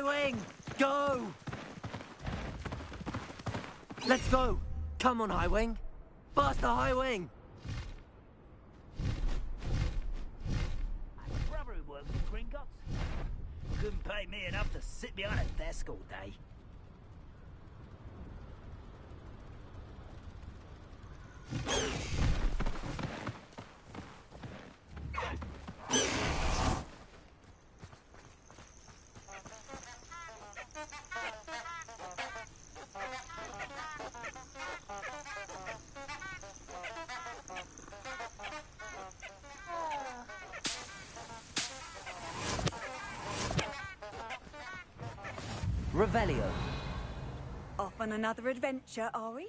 Wing! Go! Let's go! Come on, High Wing! Faster, High Wing! I have a brother who works at Gringotts. Couldn't pay me enough to sit behind a desk all day. Revelio. Off on another adventure, are we?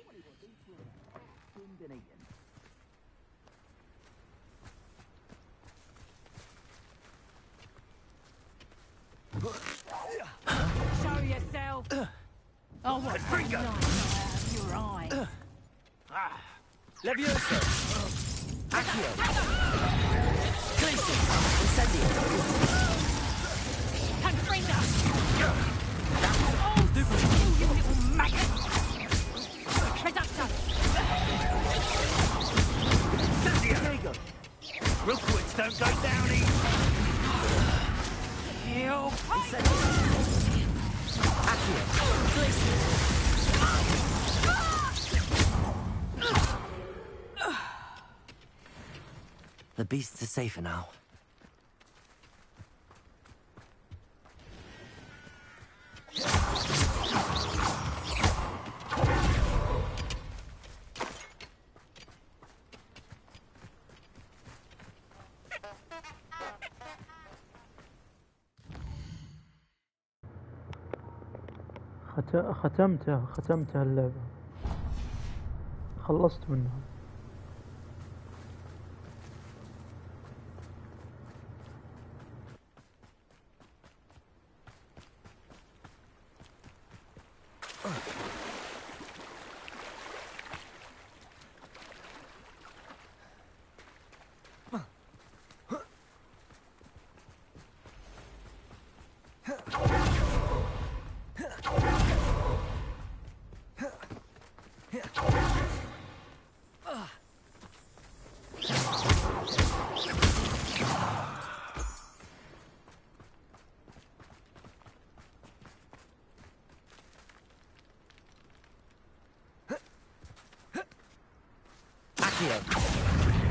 Show yourself. Oh, what a night out of your eyes. Levioso. Accio. Glacier. Incendio. Confringo. Oh, you little maggot. Reducto. Incendio. Rookwoods don't go down easy. You Incendio. Accio. Glacier. The beasts are safer now. ختمتها اللعبة، خلصت منها.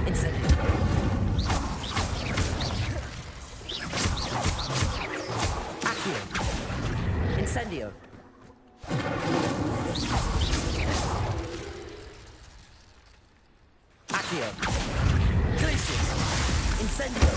Incendio. Accio. Incendio. Accio. Glacier. Incendio.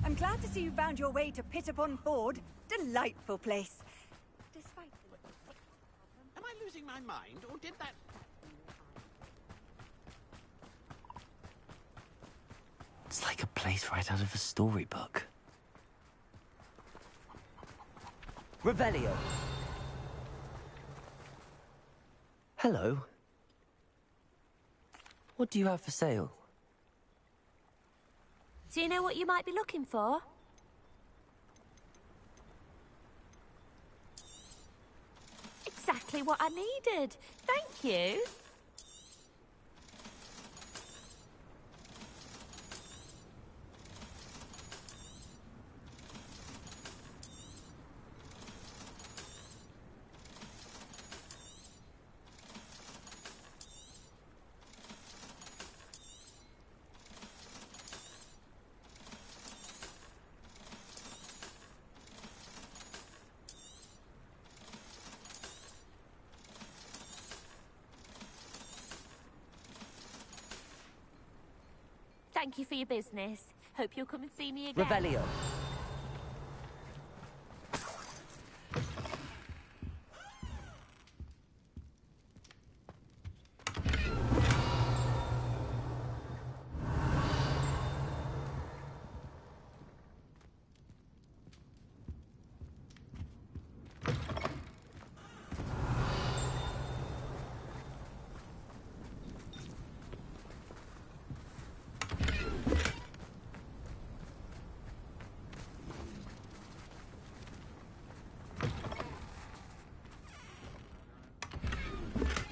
I'm glad to see you found your way to Pitt-upon-Ford. Delightful place. Despite Am I losing my mind, or did that... It's like a place right out of a storybook. Revelio. Hello. What do you have for sale? Do you know what you might be looking for? Exactly what I needed. Thank you. Thank you for your business. Hope you'll come and see me again. Revelio.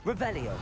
Revelio.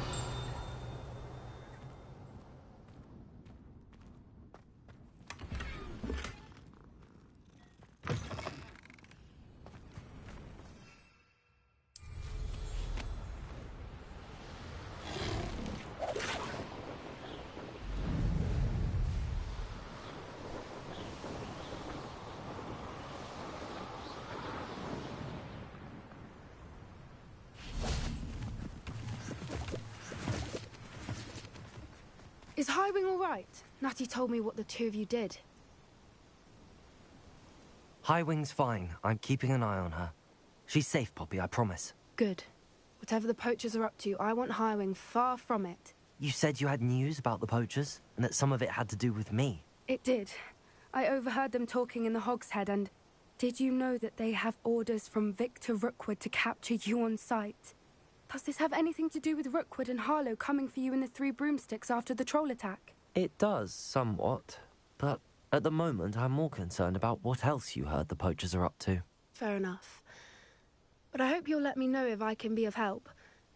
Is Highwing all right? Natty told me what the two of you did. Highwing's fine. I'm keeping an eye on her. She's safe, Poppy, I promise. Good. Whatever the poachers are up to, I want Highwing far from it. You said you had news about the poachers, and that some of it had to do with me. It did. I overheard them talking in the Hogshead, and did you know that they have orders from Victor Rookwood to capture you on sight? Does this have anything to do with Rookwood and Harlow coming for you in the Three Broomsticks after the troll attack? It does, somewhat. But at the moment, I'm more concerned about what else you heard the poachers are up to. Fair enough. But I hope you'll let me know if I can be of help,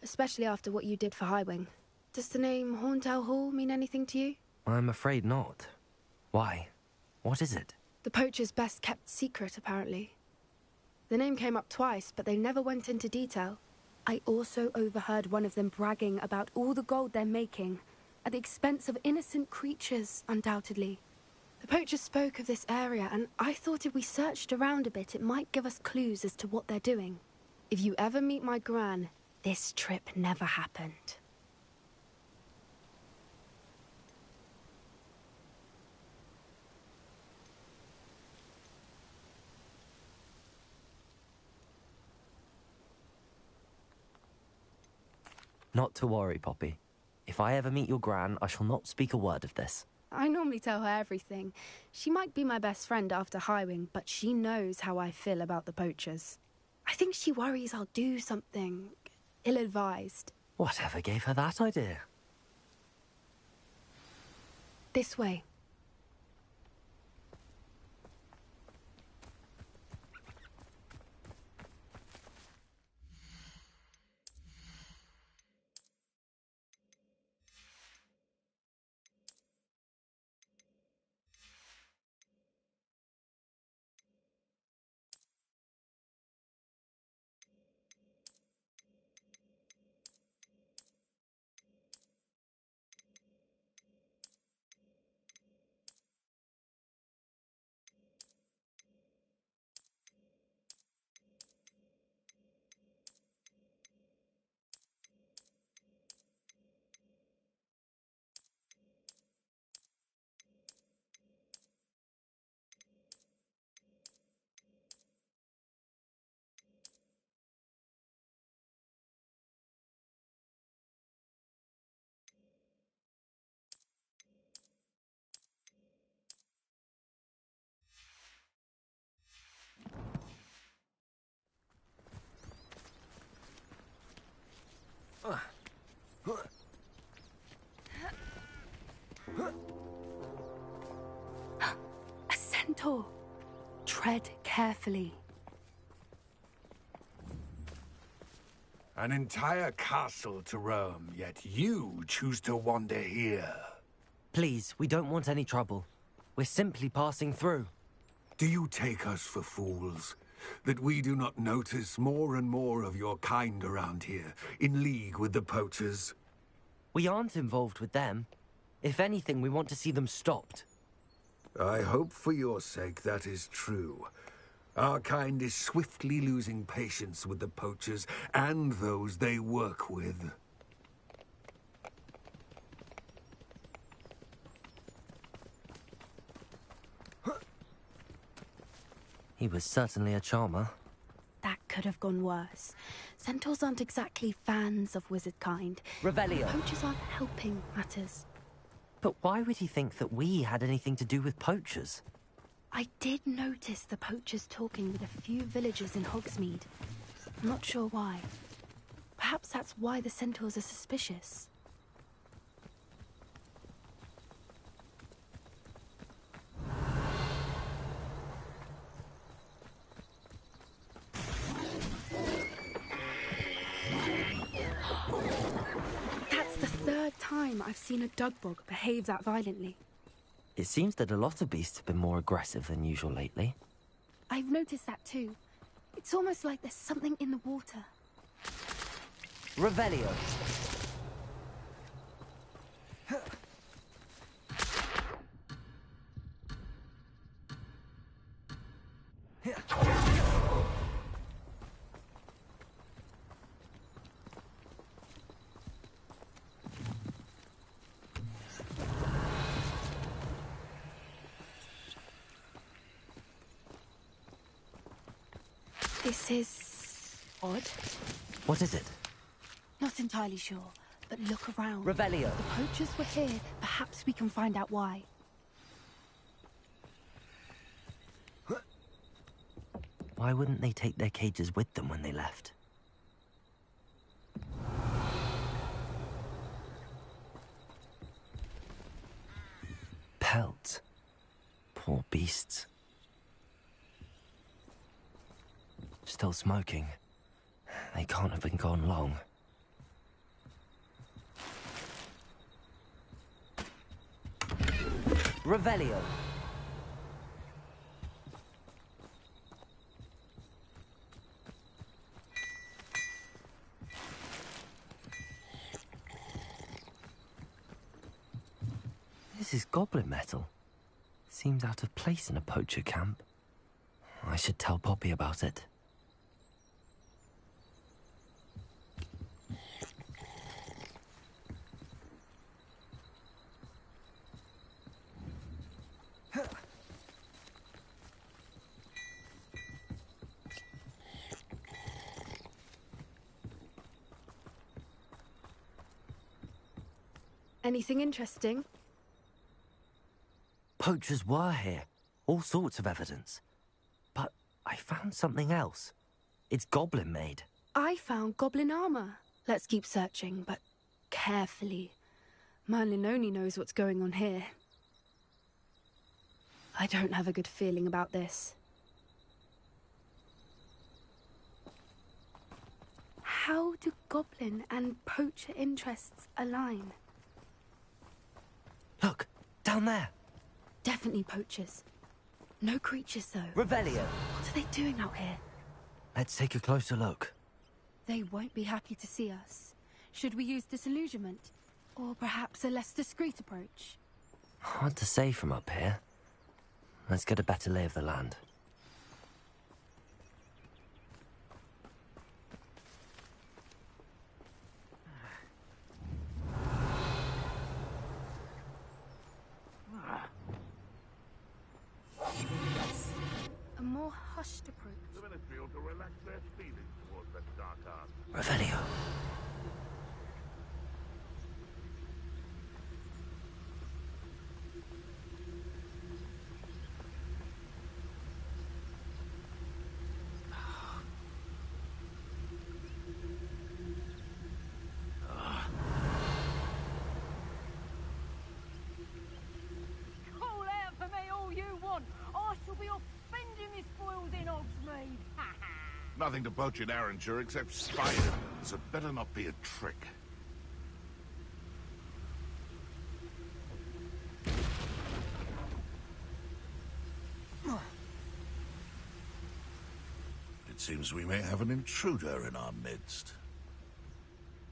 especially after what you did for Highwing. Does the name Horntail Hall mean anything to you? I'm afraid not. Why? What is it? The poachers' best kept secret, apparently. The name came up twice, but they never went into detail. I also overheard one of them bragging about all the gold they're making, at the expense of innocent creatures, undoubtedly. The poachers spoke of this area, and I thought if we searched around a bit, it might give us clues as to what they're doing. If you ever meet my gran, this trip never happened. Not to worry, Poppy. If I ever meet your gran, I shall not speak a word of this. I normally tell her everything. She might be my best friend after Highwing, but she knows how I feel about the poachers. I think she worries I'll do something ill-advised. Whatever gave her that idea? This way. A centaur. Tread carefully. An entire castle to roam, yet you choose to wander here. Please, we don't want any trouble. We're simply passing through. Do you take us for fools? That we do not notice more and more of your kind around here, in league with the poachers? We aren't involved with them. If anything, we want to see them stopped. I hope for your sake that is true. Our kind is swiftly losing patience with the poachers and those they work with. He was certainly a charmer. That could have gone worse. Centaurs aren't exactly fans of wizard kind. Revelio. Poachers aren't helping matters. But why would he think that we had anything to do with poachers? I did notice the poachers talking with a few villagers in Hogsmeade. I'm not sure why. Perhaps that's why the centaurs are suspicious. That's the third time I've seen a dugbog behave that violently. It seems that a lot of beasts have been more aggressive than usual lately. I've noticed that too. It's almost like there's something in the water. Revelio. This is odd. What is it? Not entirely sure, but look around. Revelio. The poachers were here. Perhaps we can find out why. Why wouldn't they take their cages with them when they left? Pelts. Poor beasts. Still smoking. They can't have been gone long. Revelio. This is goblin metal. Seems out of place in a poacher camp. I should tell Poppy about it. Anything interesting? Poachers were here. All sorts of evidence. But I found something else. It's goblin made. I found goblin armor. Let's keep searching, but carefully. Merlin only knows what's going on here. I don't have a good feeling about this. How do goblin and poacher interests align? Look, down there. Definitely poachers. No creatures, though. Revelio. What are they doing out here? Let's take a closer look. They won't be happy to see us. Should we use disillusionment? Or perhaps a less discreet approach? Hard to say from up here. Let's get a better lay of the land. A more hushed approach. Revelio. nothing to poach in Arranger except spiders, so it better not be a trick. It seems we may have an intruder in our midst.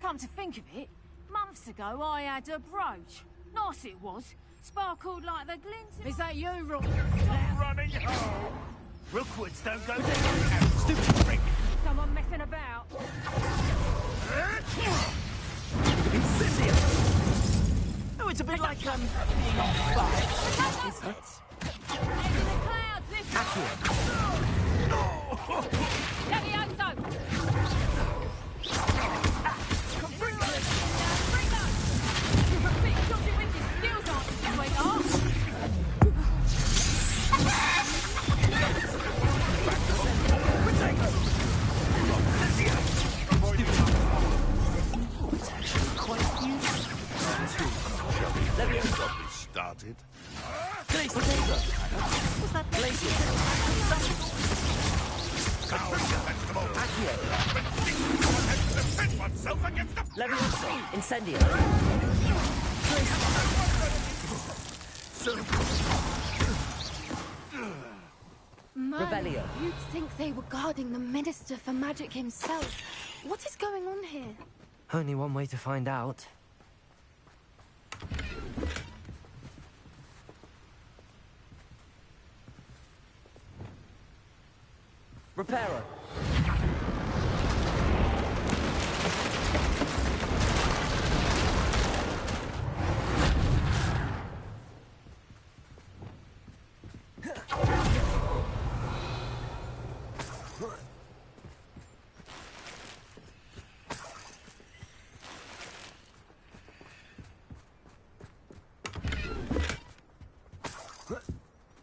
Come to think of it, months ago I had a brooch. Nice it was. Sparkled like the glint. Is that you, Rook? Stop running home! Rookwoods don't go down. Stupid prick! Someone messing about. Incendia! Oh, it's a bit like, being on fire, isn't it? Into the clouds, listen! Levioso! Bring those! Big dodgy with your skills, aren't you, sweetheart? It's actually quite useful. Let me get started. What's that place? Levioso. Incendio. Revelio. You'd think they were guarding the Minister for Magic himself. What is going on here? Only one way to find out. Reparo.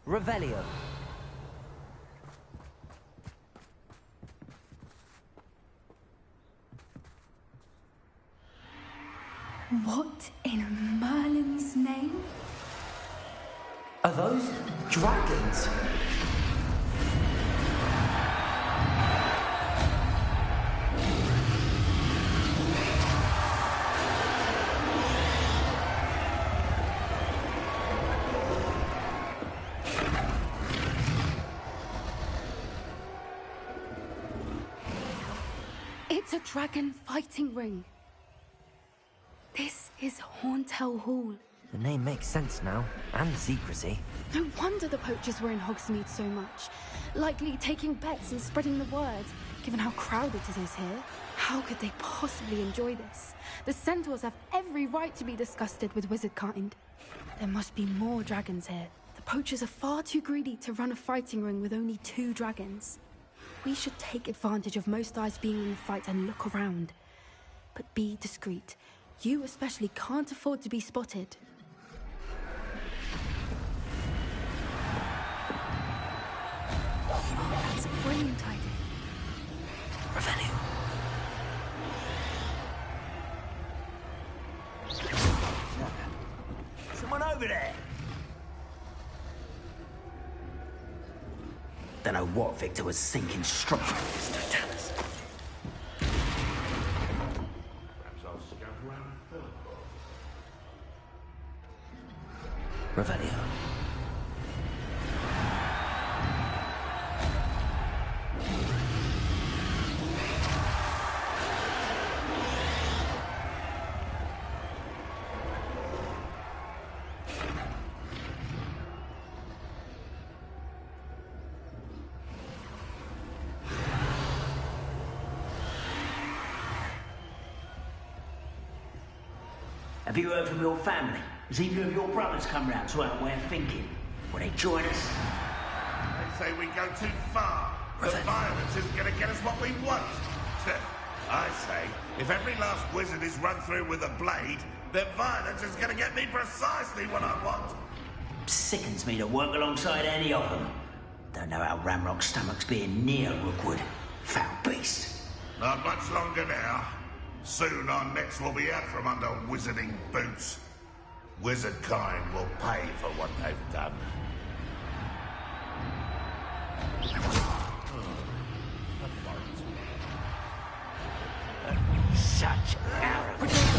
Revelio. What in Merlin's name? Are those dragons? It's a dragon fighting ring. This is Hauntel Hall. The name makes sense now, and the secrecy. No wonder the poachers were in Hogsmeade so much. Likely taking bets and spreading the word. Given how crowded it is here, how could they possibly enjoy this? The centaurs have every right to be disgusted with wizard kind. There must be more dragons here. The poachers are far too greedy to run a fighting ring with only 2 dragons. We should take advantage of most eyes being in the fight and look around. But be discreet. You especially can't afford to be spotted. That's a brilliant idea. Revelio. Someone over there! Don't know what Victor was thinking struck me. Perhaps I'll scout around Revelio. Have you heard from your family? Has either of your brothers come round to our way of thinking? Will they join us? They say we go too far. The violence isn't going to get us what we want. I say, if every last wizard is run through with a blade, then violence is going to get me precisely what I want. Sickens me to work alongside any of them. Don't know how Ramrock's stomach's being near Rookwood. Foul beast. Not much longer now. Soon our necks will be out from under wizarding boots. Wizard kind will pay for what they've done. Such arrogance.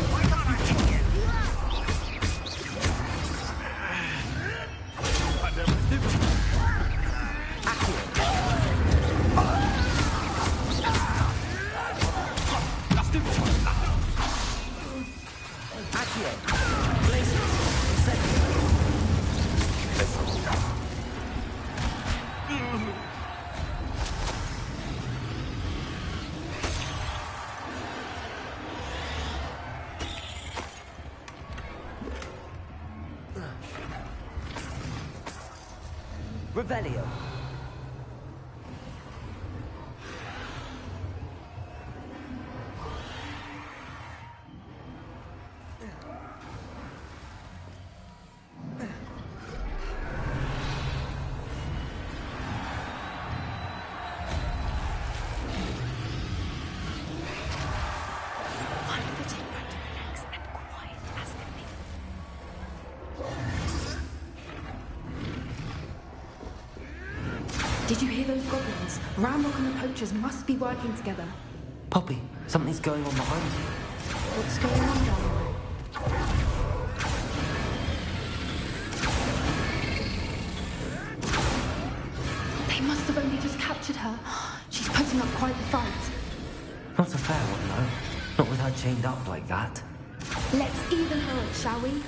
Revelio. Did you hear those goblins? Ramrock and the poachers must be working together. Poppy, something's going on behind you. What's going on down there? They must have only just captured her. She's putting up quite the fight. Not a fair one, though. Not with her chained up like that. Let's even her up, shall we?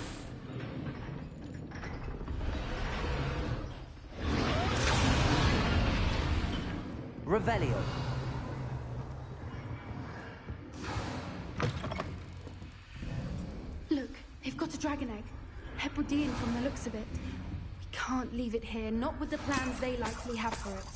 Revelio. Look, they've got a dragon egg. Hebridean from the looks of it. We can't leave it here, not with the plans they likely have for it.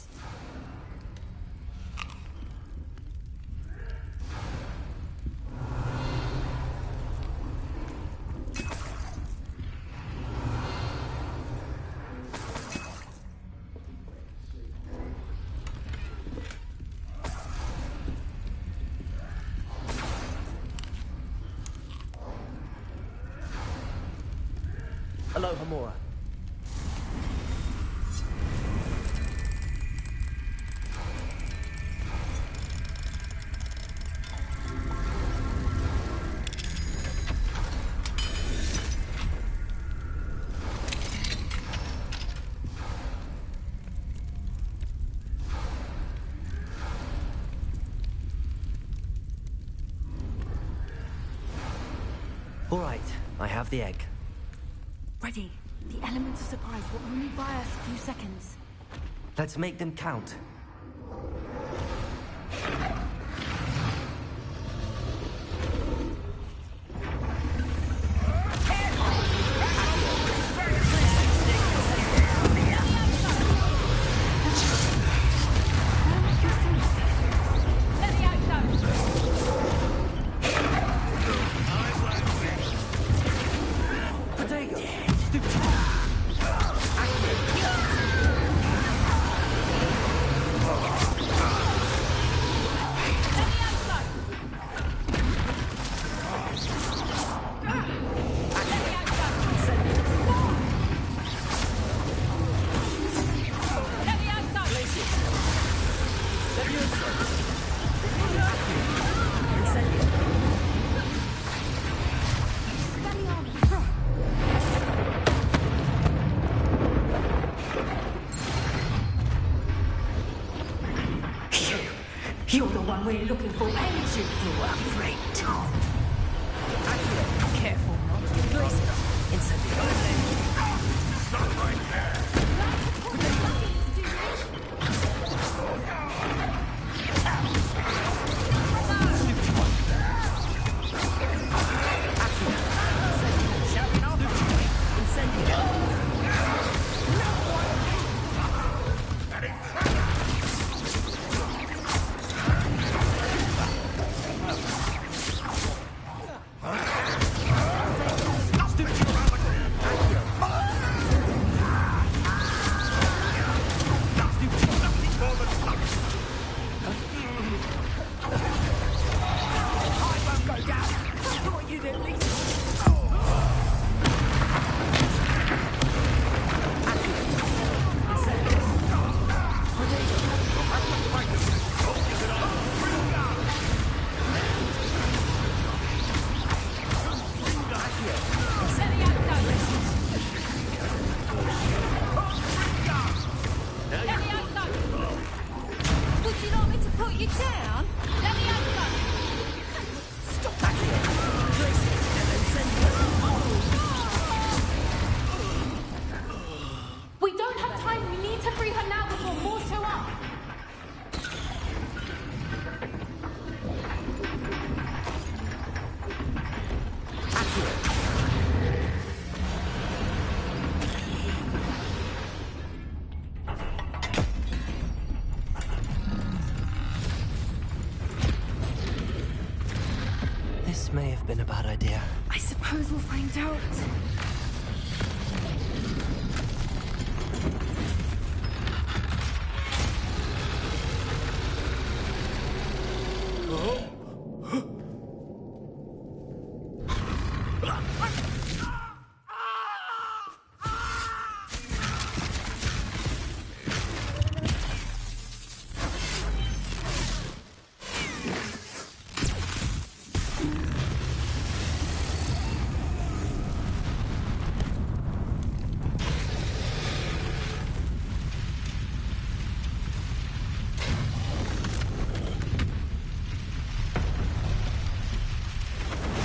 Aloha Mora. All right, I have the egg. Ready. The elements of surprise will only buy us a few seconds. Let's make them count. You're the one we're looking for, ain't you? You're afraid. Careful not to get places. Incendiary. Stop right there. bad idea. I suppose we'll find out.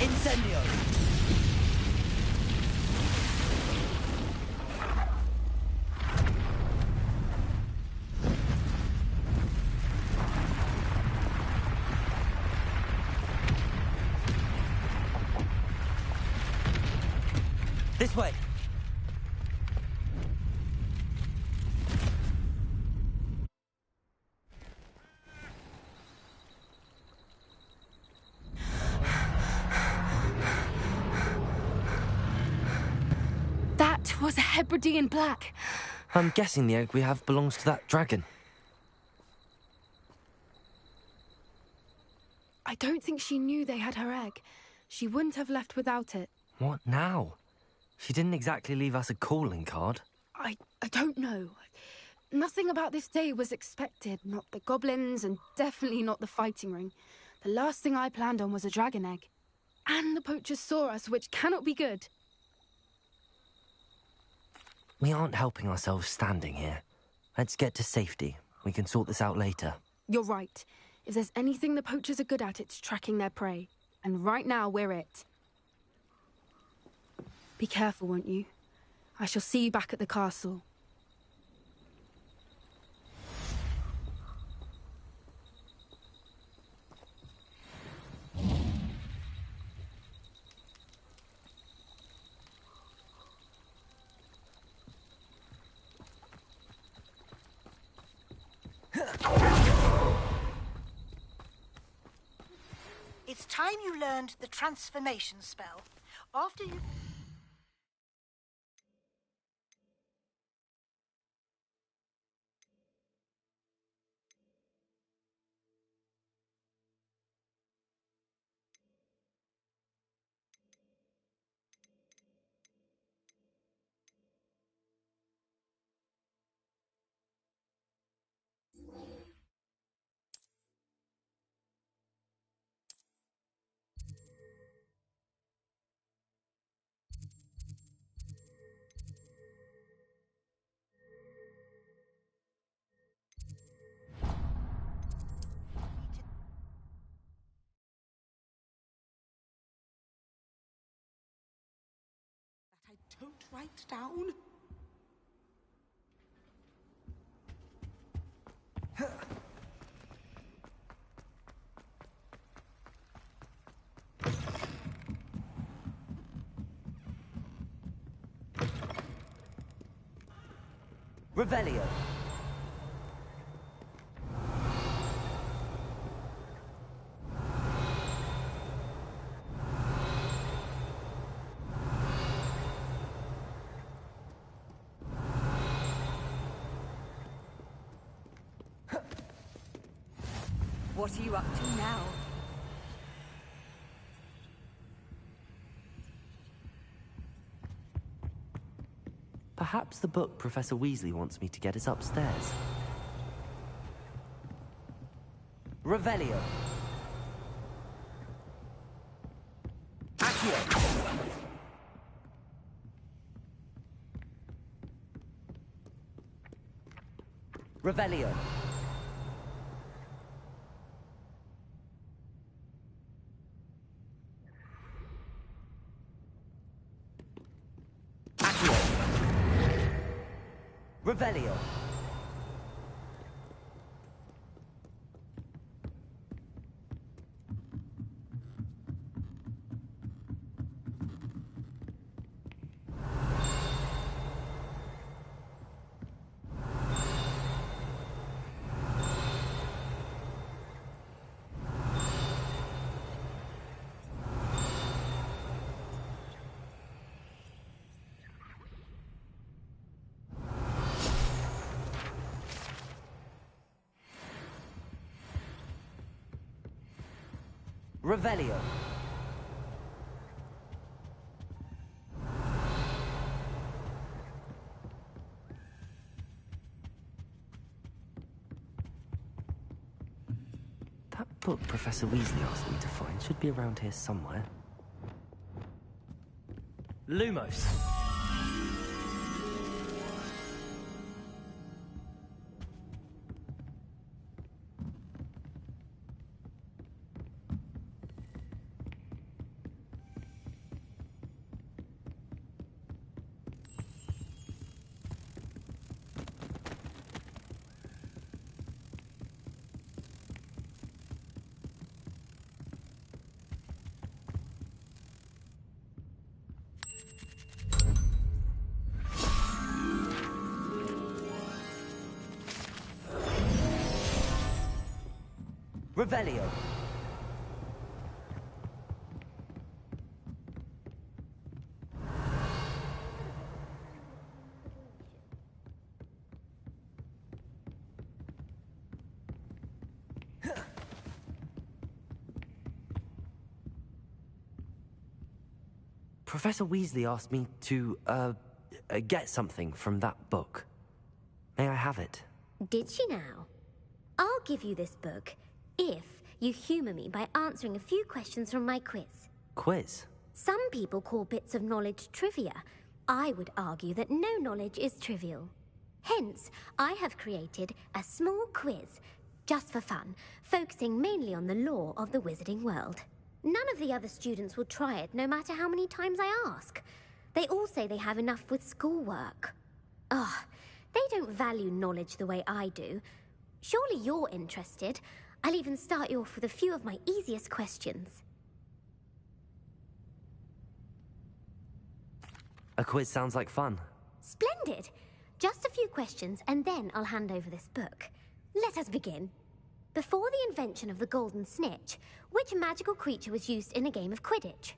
Incendio! This way! That was a Hebridean black. I'm guessing the egg we have belongs to that dragon. I don't think she knew they had her egg. She wouldn't have left without it. What now? She didn't exactly leave us a calling card. I don't know. Nothing about this day was expected. Not the goblins, and definitely not the fighting ring. The last thing I planned on was a dragon egg. And the poachers saw us, which cannot be good. We aren't helping ourselves standing here. Let's get to safety. We can sort this out later. You're right. If there's anything the poachers are good at, it's tracking their prey. And right now, we're it. Be careful, won't you? I shall see you back at the castle. It's time you learned the transformation spell. After you... Don't write down. Revelio. What are you up to now? Perhaps the book Professor Weasley wants me to get is upstairs. Revelio. Accio. Revelio. Revelio. Revelio. That book Professor Weasley asked me to find should be around here somewhere. Lumos. Revelio. Professor Weasley asked me to, get something from that book. May I have it? Did she now? I'll give you this book if you humour me by answering a few questions from my quiz. Quiz? Some people call bits of knowledge trivia. I would argue that no knowledge is trivial. Hence, I have created a small quiz, just for fun, focusing mainly on the lore of the wizarding world. None of the other students will try it, no matter how many times I ask. They all say they have enough with schoolwork. Ugh, they don't value knowledge the way I do. Surely you're interested. I'll even start you off with a few of my easiest questions. A quiz sounds like fun. Splendid! Just a few questions, and then I'll hand over this book. Let us begin. Before the invention of the golden snitch, which magical creature was used in a game of Quidditch?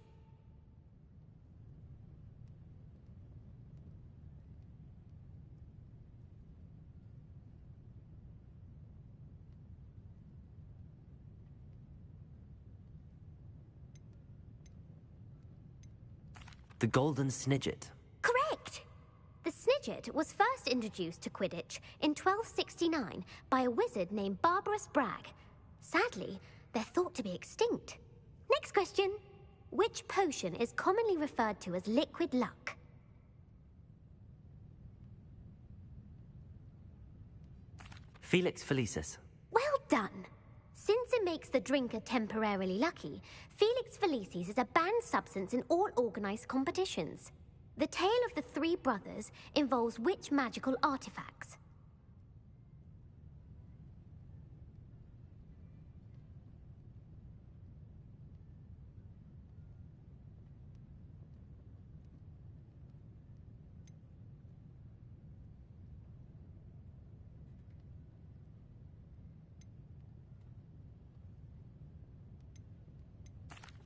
The Golden Snidget. Correct! The Snidget was first introduced to Quidditch in 1269 by a wizard named Barbarous Bragg. Sadly, they're thought to be extinct. Next question. Which potion is commonly referred to as liquid luck? Felix Felicis. Well done! Since it makes the drinker temporarily lucky, Felix Felicis is a banned substance in all organized competitions. The tale of the three brothers involves which magical artifacts?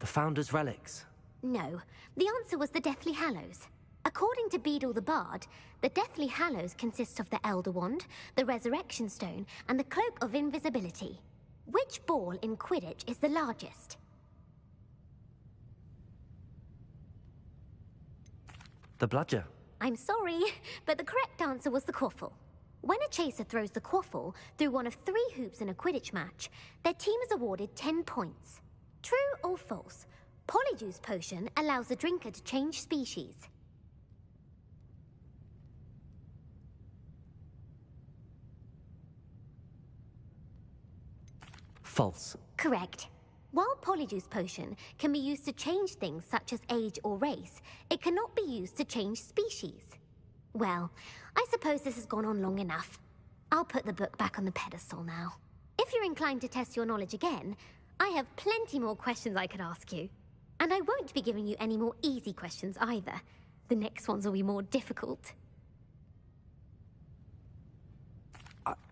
The Founder's Relics. No, the answer was the Deathly Hallows. According to Beadle the Bard, the Deathly Hallows consists of the Elder Wand, the Resurrection Stone, and the Cloak of Invisibility. Which ball in Quidditch is the largest? The Bludger. I'm sorry, but the correct answer was the Quaffle. When a chaser throws the Quaffle through one of 3 hoops in a Quidditch match, their team is awarded 10 points. True or false? Polyjuice Potion allows the drinker to change species. False. Correct. While Polyjuice Potion can be used to change things such as age or race, it cannot be used to change species. Well, I suppose this has gone on long enough. I'll put the book back on the pedestal now. If you're inclined to test your knowledge again, I have plenty more questions I could ask you. And I won't be giving you any more easy questions either. The next ones will be more difficult.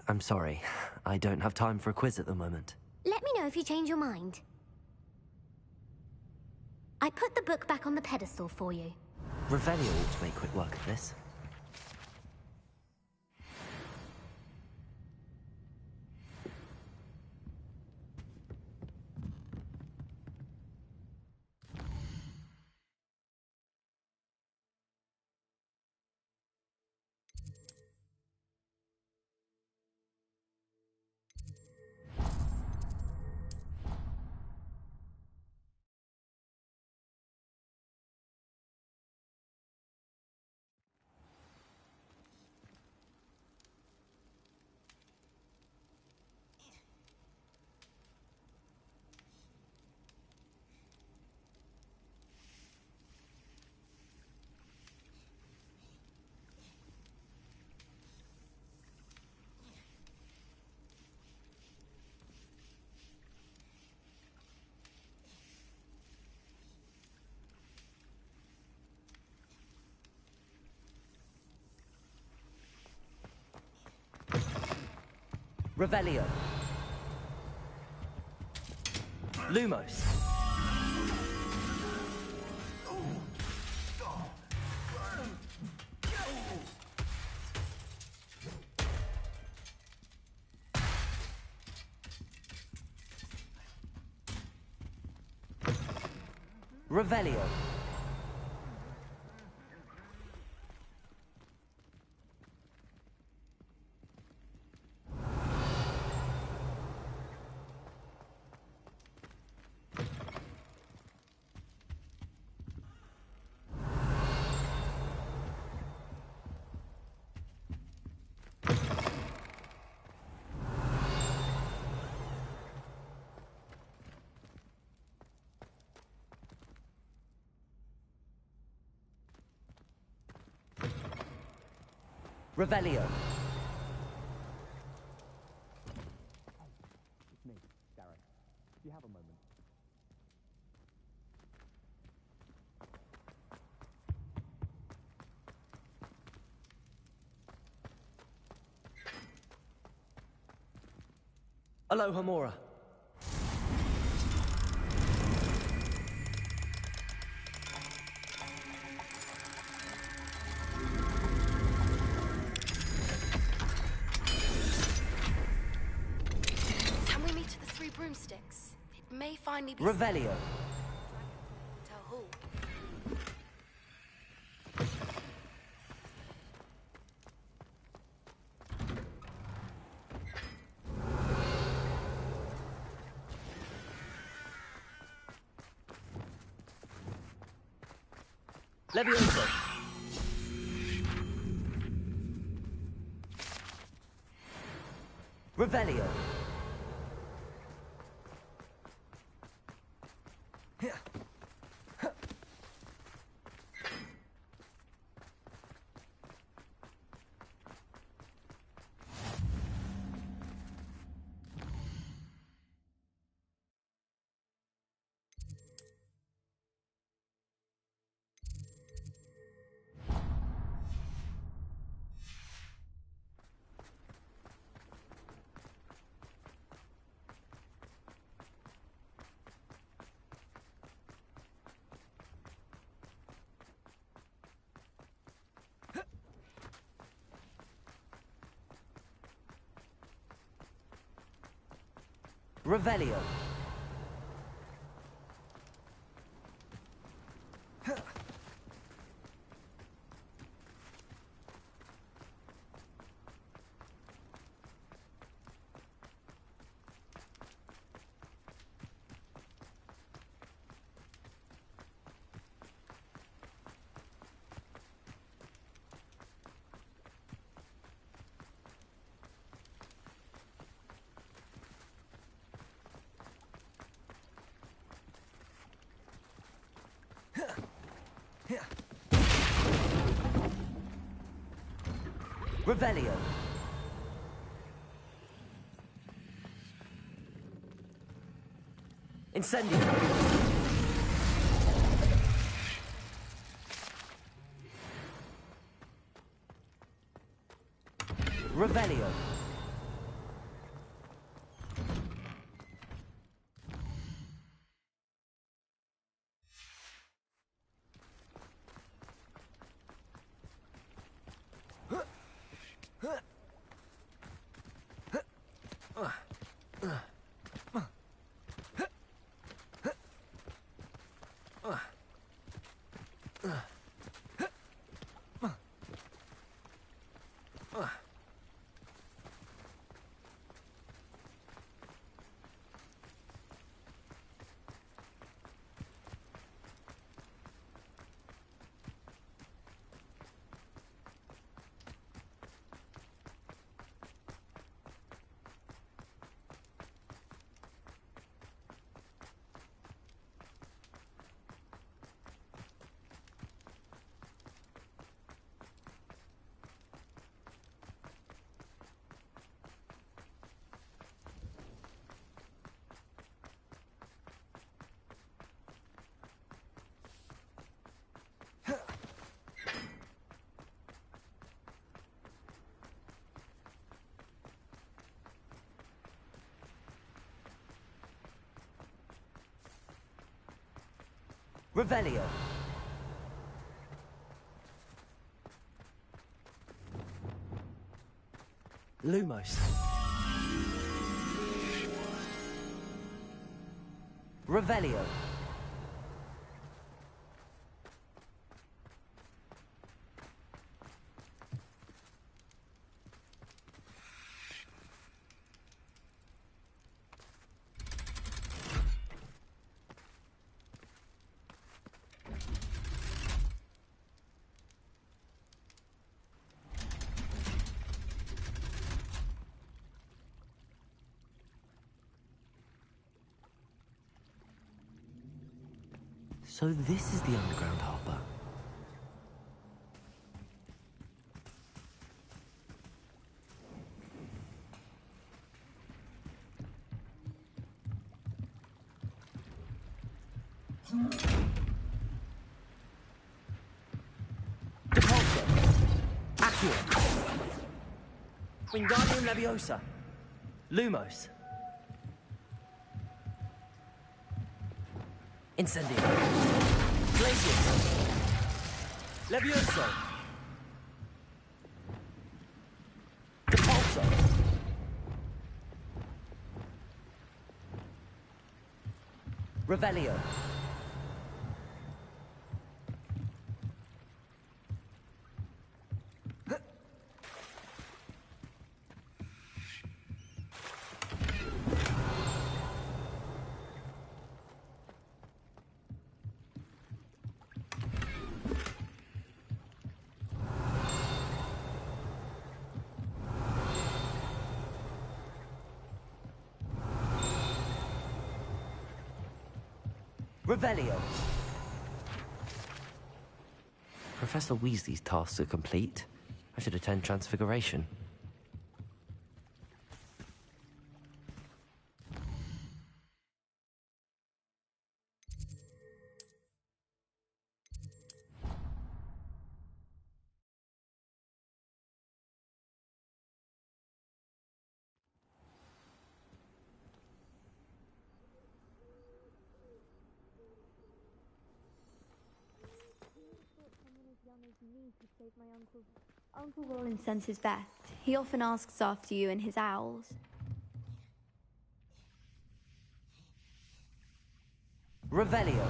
I'm sorry. I don't have time for a quiz at the moment. Let me know if you change your mind. I put the book back on the pedestal for you. Revelio ought to make quick work of this. Revelio. Lumos. Revelio. Revelio. It's me, Gareth. Do you have a moment? Aloha, Mora. Can we meet at the Three Broomsticks? It may finally be... Revelio. Hotel Hall. Levioso. Revelio. Revelio. Revelio. Incendio. Revelio. Revelio. Lumos. Revelio. So this is the underground harbour. Depulso. Accio. Wingardium Leviosa. Lumos. Incendio. Glacius. Levioso. Depulso. Revelio. Revelio. Professor Weasley's tasks are complete. I should attend Transfiguration. Uncle Roland sends his best. He often asks after you and his owls. Revelio.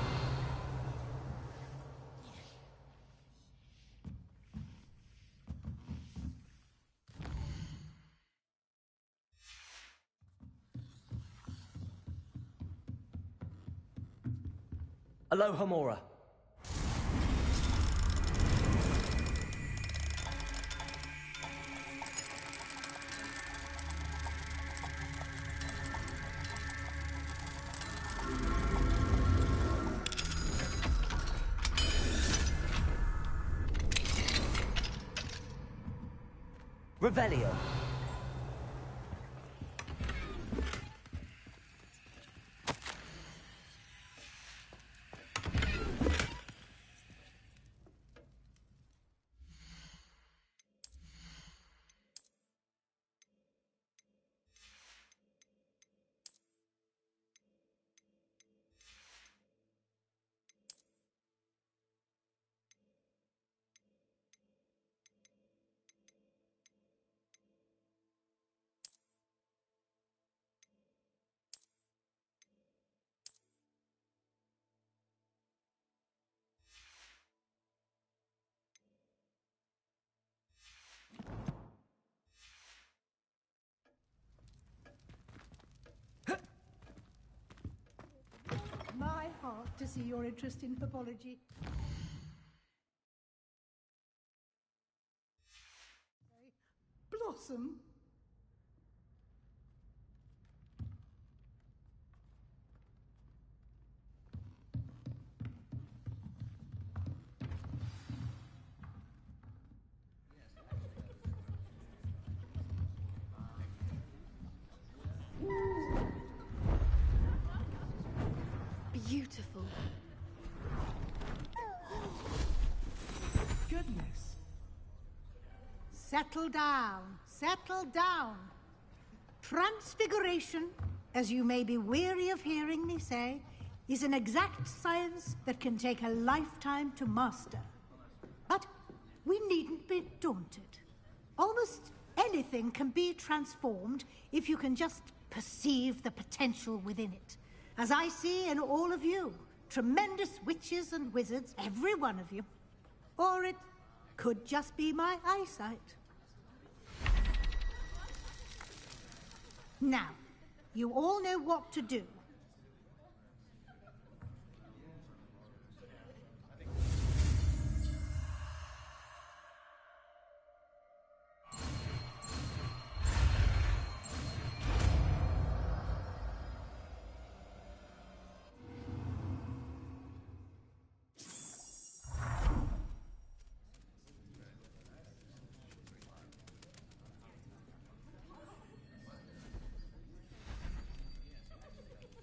Alohomora. Revelio. My heart to see your interest in herbology. Blossom. Beautiful. Goodness. Settle down. Settle down. Transfiguration, as you may be weary of hearing me say, is an exact science that can take a lifetime to master. But we needn't be daunted. Almost anything can be transformed if you can just perceive the potential within it. As I see in all of you, tremendous witches and wizards, every one of you. Or it could just be my eyesight. Now, you all know what to do.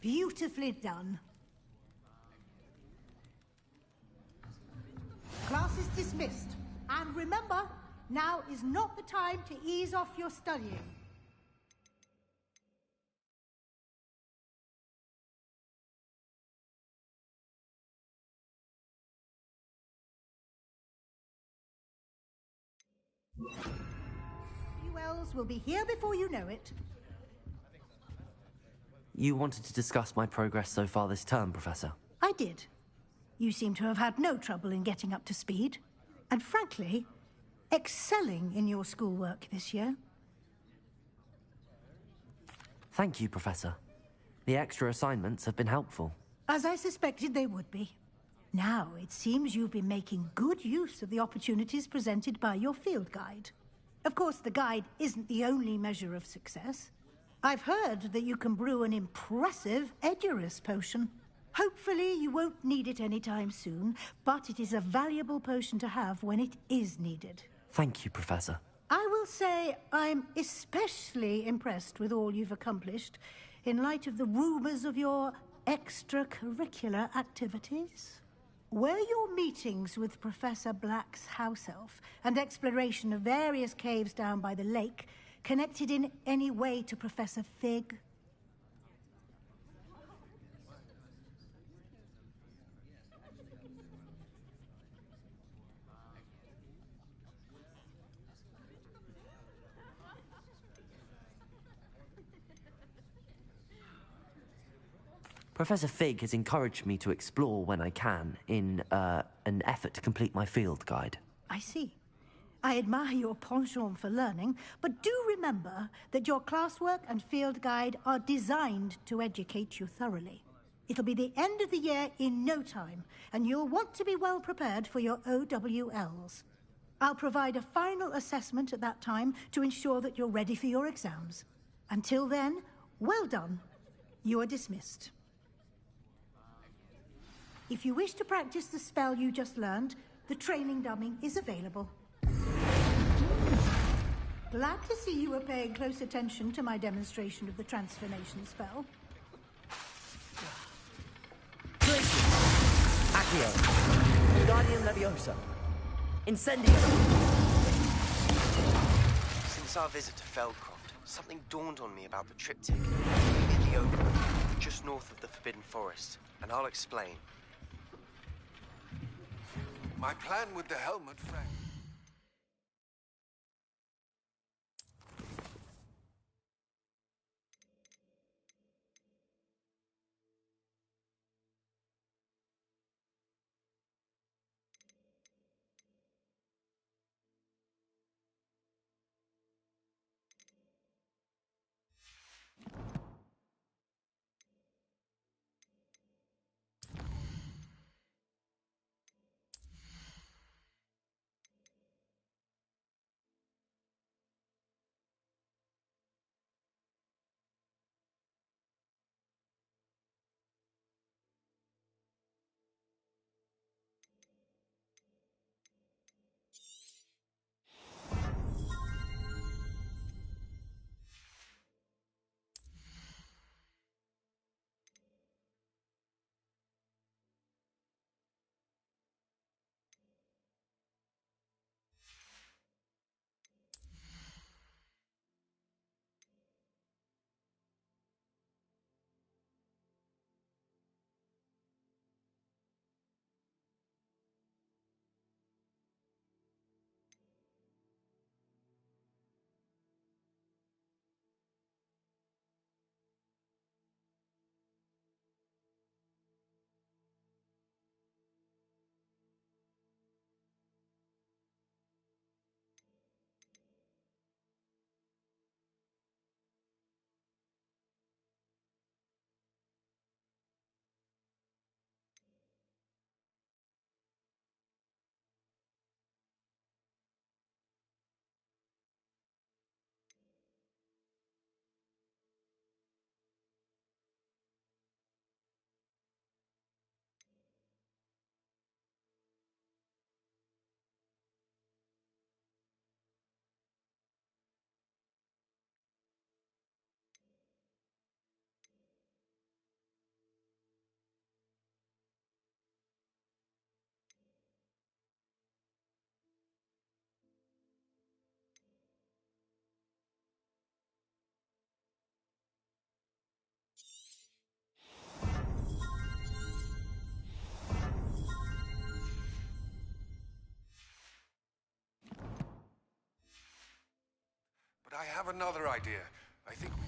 Beautifully done. Class is dismissed. And remember, now is not the time to ease off your studying. Wells will be here before you know it. You wanted to discuss my progress so far this term, Professor? I did. You seem to have had no trouble in getting up to speed. And frankly, excelling in your schoolwork this year. Thank you, Professor. The extra assignments have been helpful. As I suspected they would be. Now, it seems you've been making good use of the opportunities presented by your field guide. Of course, the guide isn't the only measure of success. I've heard that you can brew an impressive Edurus potion. Hopefully you won't need it anytime soon, but it is a valuable potion to have when it is needed. Thank you, Professor. I will say I'm especially impressed with all you've accomplished in light of the rumors of your extracurricular activities. Were your meetings with Professor Black's house elf and exploration of various caves down by the lake connected in any way to Professor Fig? Professor Fig has encouraged me to explore when I can in an effort to complete my field guide. I see. I admire your penchant for learning, but do remember that your classwork and field guide are designed to educate you thoroughly. It'll be the end of the year in no time, and you'll want to be well prepared for your OWLs. I'll provide a final assessment at that time to ensure that you're ready for your exams. Until then, well done. You are dismissed. If you wish to practice the spell you just learned, the training dummy is available. Glad to see you were paying close attention to my demonstration of the transformation spell. Accio. Guardian Leviosa. Incendio. Since our visit to Feldcroft, something dawned on me about the triptych in the Overlook, just north of the Forbidden Forest, and I'll explain. My plan with the helmet, Frank. have another idea. I think we...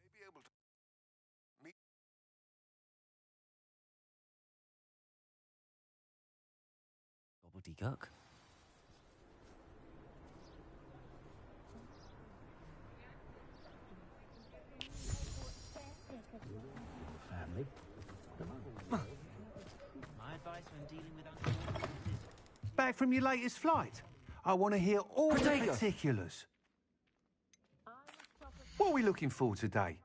may be able to meet... Gobbledygook. Family. My advice when dealing with uncles is... Back from your latest flight? I want to hear all the particulars. What are we looking for today?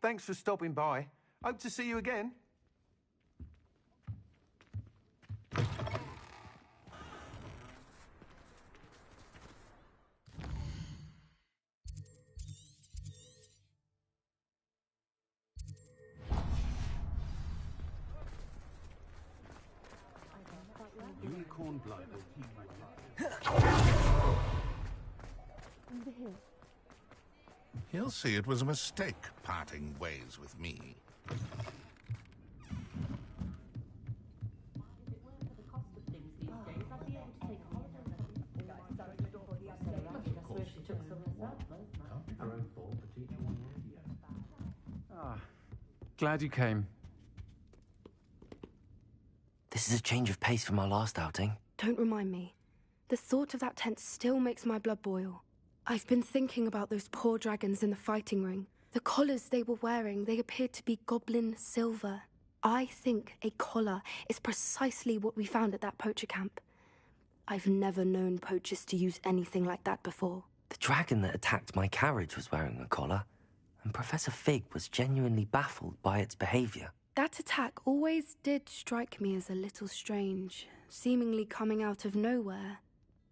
Thanks for stopping by. Hope to see you again. Unicorn blood. He'll see it was a mistake parting ways with me. Glad you came. This is a change of pace from our last outing. Don't remind me. The thought of that tent still makes my blood boil. I've been thinking about those poor dragons in the fighting ring. The collars they were wearing, they appeared to be goblin silver. I think a collar is precisely what we found at that poacher camp. I've never known poachers to use anything like that before. The dragon that attacked my carriage was wearing a collar, and Professor Fig was genuinely baffled by its behavior. That attack always did strike me as a little strange, seemingly coming out of nowhere.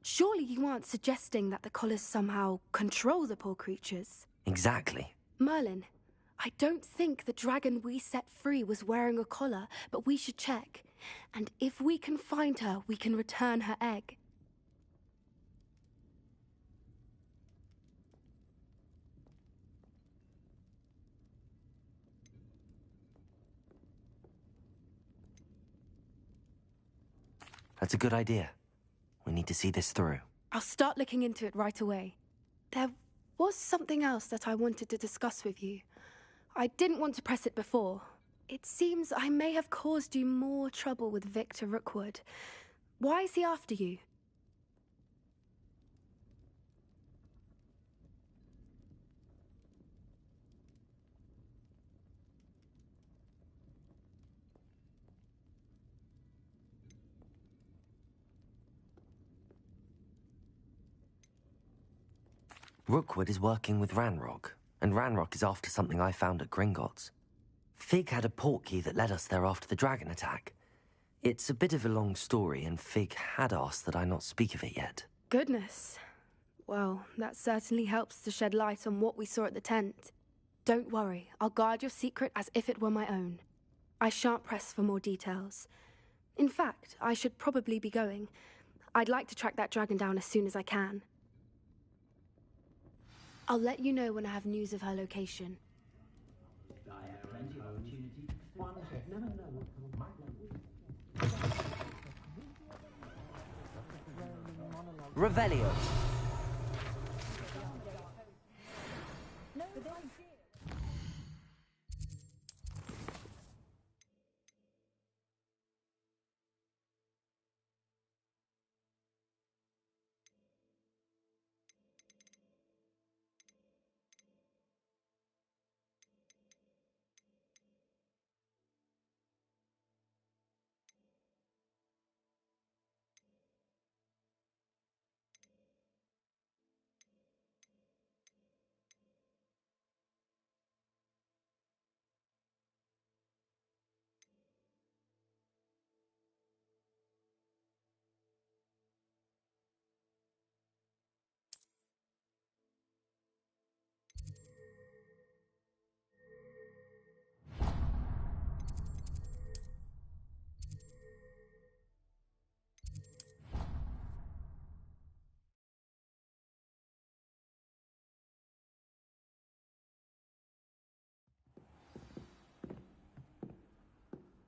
Surely you aren't suggesting that the collars somehow control the poor creatures? Exactly. Merlin, I don't think the dragon we set free was wearing a collar, but we should check. And if we can find her, we can return her egg. That's a good idea. We need to see this through. I'll start looking into it right away. There was something else that I wanted to discuss with you. I didn't want to press it before. It seems I may have caused you more trouble with Victor Rookwood. Why is he after you? Rookwood is working with Ranrock, and Ranrock is after something I found at Gringotts. Fig had a portkey that led us there after the dragon attack. It's a bit of a long story, and Fig had asked that I not speak of it yet. Goodness. Well, that certainly helps to shed light on what we saw at the tent. Don't worry, I'll guard your secret as if it were my own. I shan't press for more details. In fact, I should probably be going. I'd like to track that dragon down as soon as I can. I'll let you know when I have news of her location. Revelio.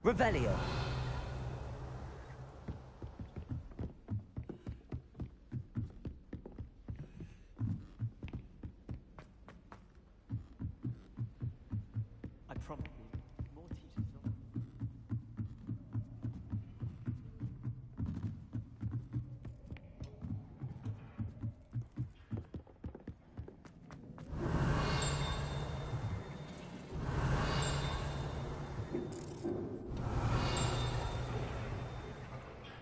Revelio. I promise you, more teachers not.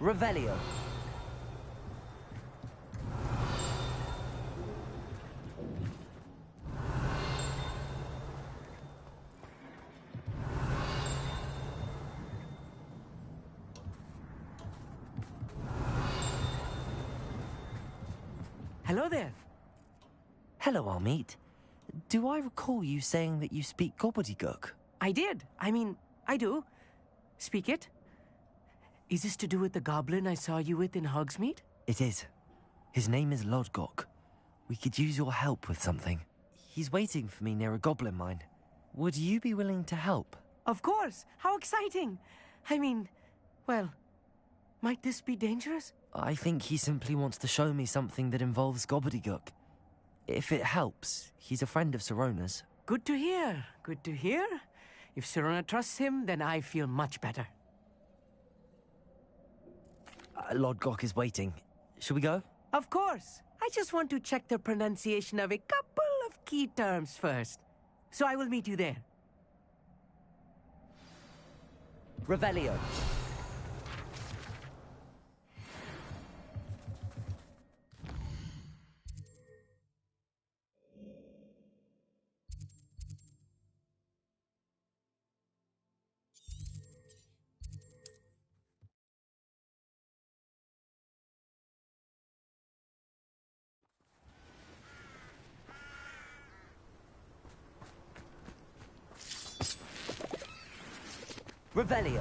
Revelio. Hello there. Hello, Armeet. Do I recall you saying that you speak gobbledygook? I did. I mean, I do. Speak it. Is this to do with the goblin I saw you with in Hogsmeade? It is. His name is Lodgok. We could use your help with something. He's waiting for me near a goblin mine. Would you be willing to help? Of course. How exciting. I mean, well, might this be dangerous? I think he simply wants to show me something that involves gobbledygook. If it helps, he's a friend of Sirona's. Good to hear. Good to hear. If Sirona trusts him, then I feel much better. Lodgok is waiting. Shall we go? Of course. I just want to check the pronunciation of a couple of key terms first. So I will meet you there. Revelio. Revelio.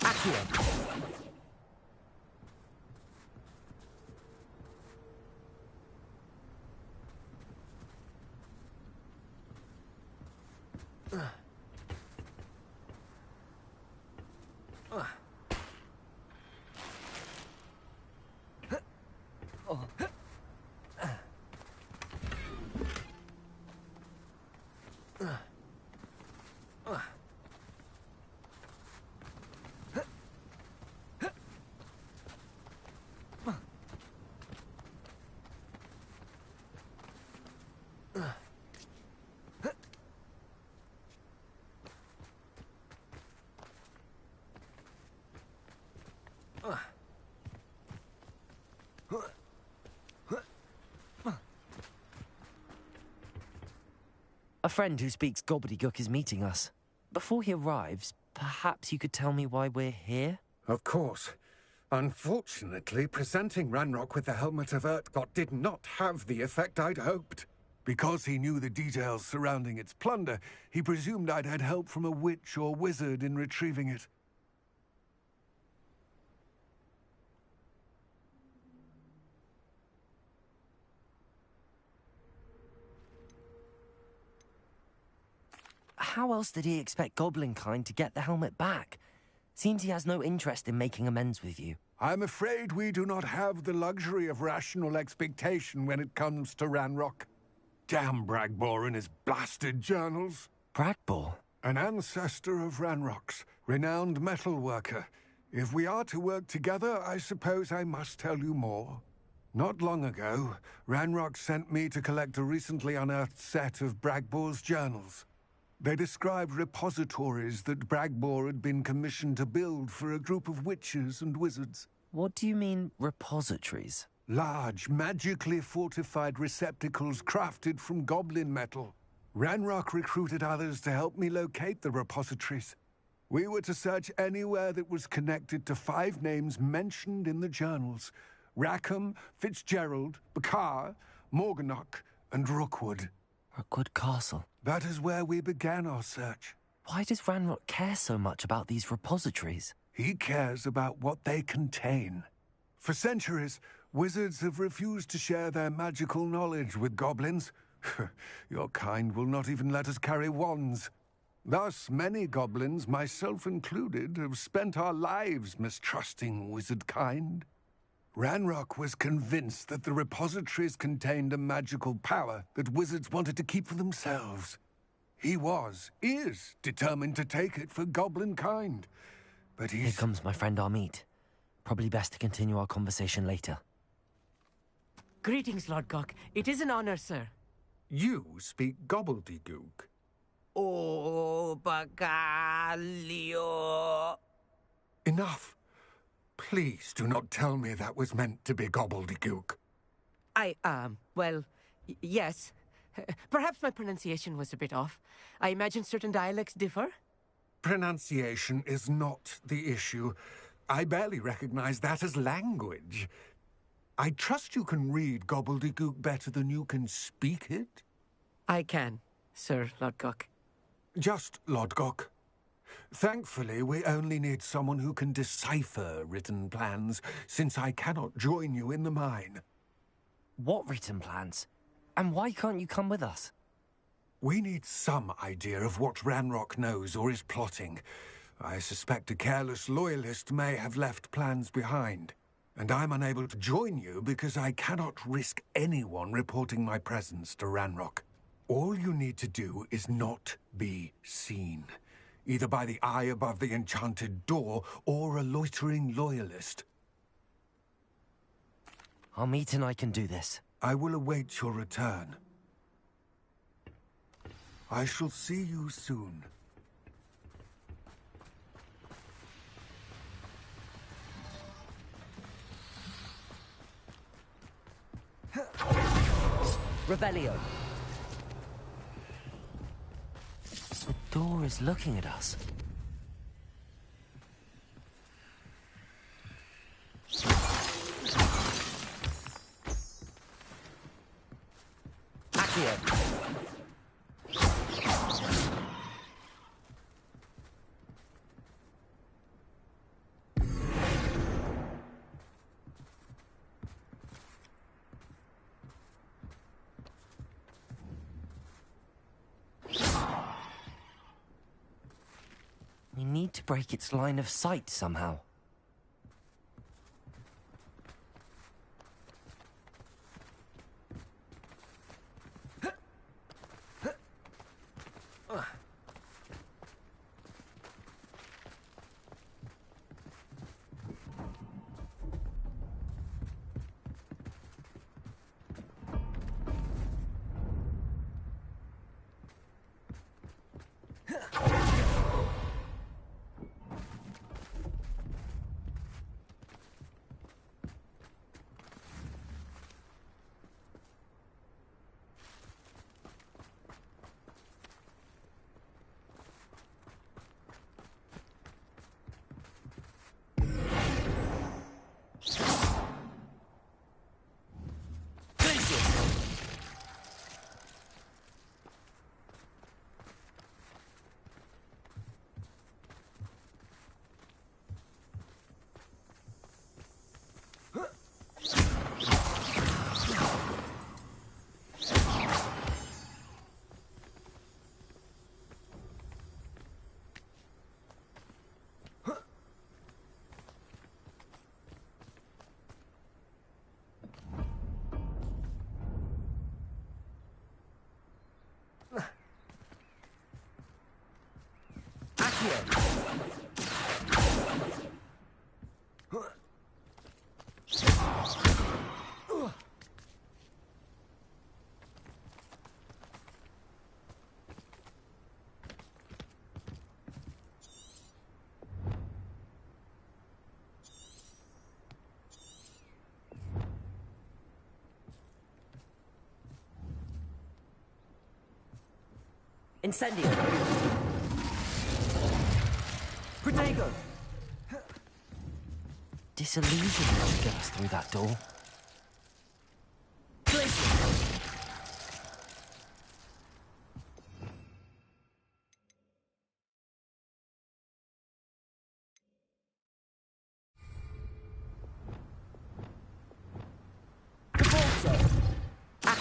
Accio. A friend who speaks gobbledygook is meeting us. Before he arrives, perhaps you could tell me why we're here? Of course. Unfortunately, presenting Ranrock with the Helmet of Urtkot did not have the effect I'd hoped. Because he knew the details surrounding its plunder, he presumed I'd had help from a witch or wizard in retrieving it. How else did he expect Goblinkind to get the helmet back? Seems he has no interest in making amends with you. I'm afraid we do not have the luxury of rational expectation when it comes to Ranrock. Damn Bragbor and his blasted journals. Bragbor? An ancestor of Ranrock's, renowned metal worker. If we are to work together, I suppose I must tell you more. Not long ago, Ranrock sent me to collect a recently unearthed set of Bragbor's journals. They described repositories that Bragbor had been commissioned to build for a group of witches and wizards. What do you mean, repositories? Large, magically fortified receptacles crafted from goblin metal. Ranrock recruited others to help me locate the repositories. We were to search anywhere that was connected to 5 names mentioned in the journals: Rackham, Fitzgerald, Bakar, Morganach, and Rookwood. Rookwood Castle. That is where we began our search. Why does Ranrock care so much about these repositories? He cares about what they contain. For centuries, wizards have refused to share their magical knowledge with goblins. Your kind will not even let us carry wands. Thus, many goblins, myself included, have spent our lives mistrusting wizard kind. Ranrock was convinced that the repositories contained a magical power that wizards wanted to keep for themselves. He is determined to take it for goblin kind. But Here comes my friend Amit. Probably best to continue our conversation later. Greetings, Lord Gok. It is an honor, sir. You speak gobbledygook. Oh, Bagalio. Enough. Please do not tell me that was meant to be gobbledygook. Yes. Perhaps my pronunciation was a bit off. I imagine certain dialects differ. Pronunciation is not the issue. I barely recognize that as language. I trust you can read gobbledygook better than you can speak it? I can, Sir Lord Gok. Just Lord Gok. Thankfully, we only need someone who can decipher written plans, since I cannot join you in the mine. What written plans? And why can't you come with us? We need some idea of what Ranrock knows or is plotting. I suspect a careless loyalist may have left plans behind. And I'm unable to join you because I cannot risk anyone reporting my presence to Ranrock. All you need to do is not be seen, either by the eye above the enchanted door or a loitering loyalist. Amit and I can do this. I will await your return. I shall see you soon. Revelio. The door is looking at us. Accio. We need to break its line of sight somehow. Incendio. Protego. Disillusion should get us through that door.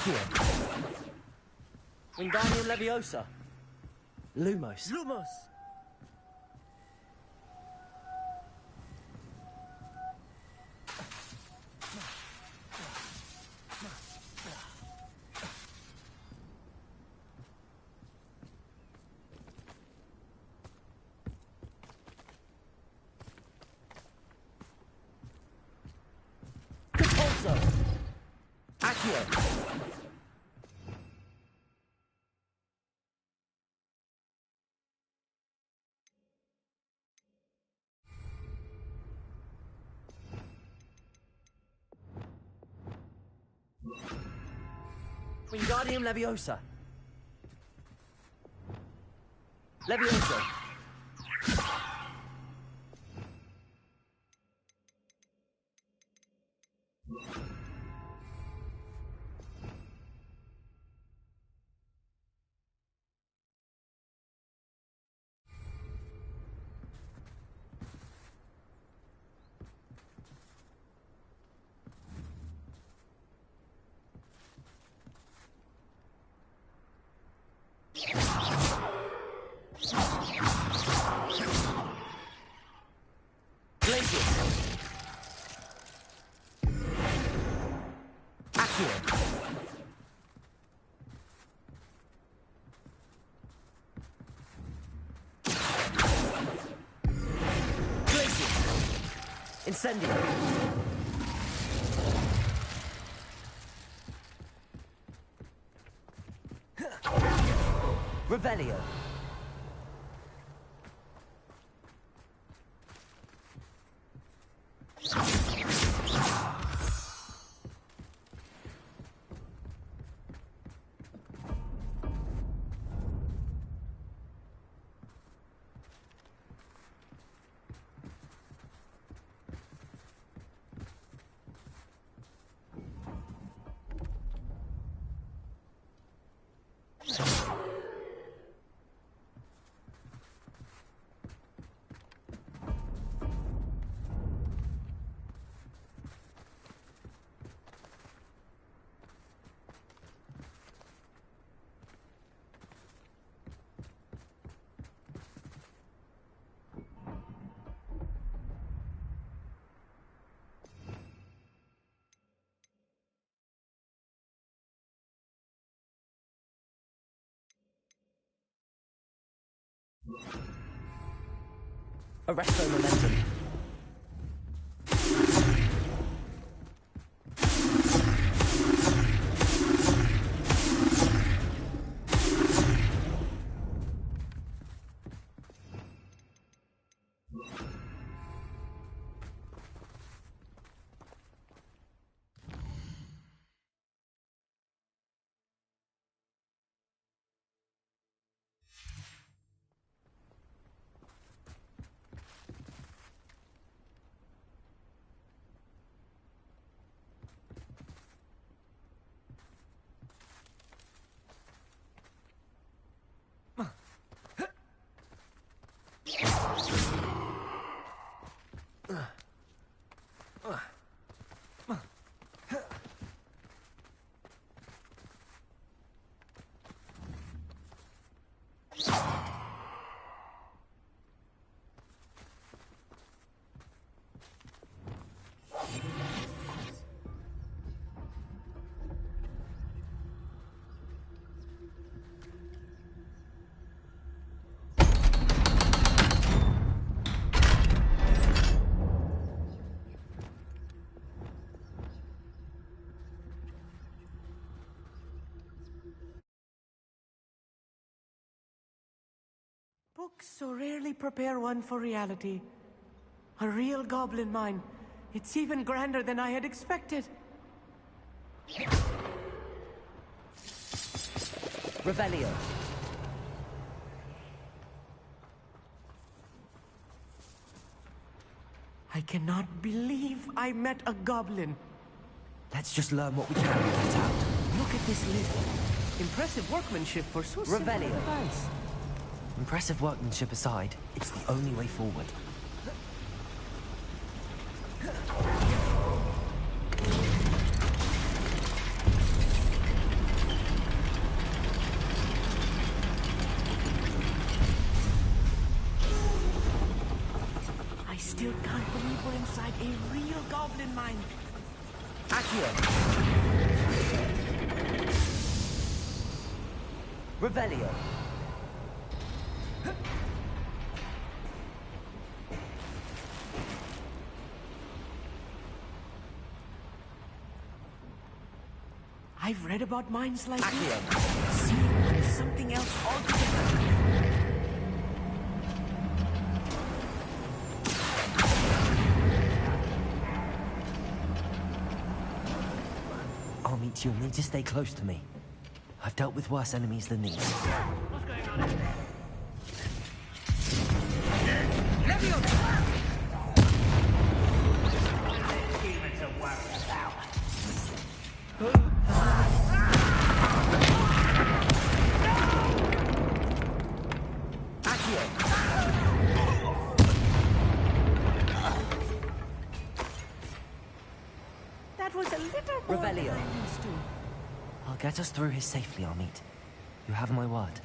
Accio. Wingardium Leviosa. Lumos. Lumos. Compulso. Accio. Wingardium Leviosa. Leviosa. Incendio. Revelio. Arresto momentum. Books so rarely prepare one for reality. A real goblin mine. It's even grander than I had expected. Revelio. I cannot believe I met a goblin. Let's just learn what we can and get out. Look at this lid. Impressive workmanship for so simple a Revelio. device. Impressive workmanship aside, it's the only way forward. still can't believe we're inside a real goblin mine. Accio. Revelio. I've read about mines like Accio. this. Seeing one is something else altogether. Armit, you'll need to stay close to me. I've dealt with worse enemies than these. What's going on in there? Demons are worried about. That was a little more Revelio. than I'm used to. I'll get us through here safely, Armit. You have my word.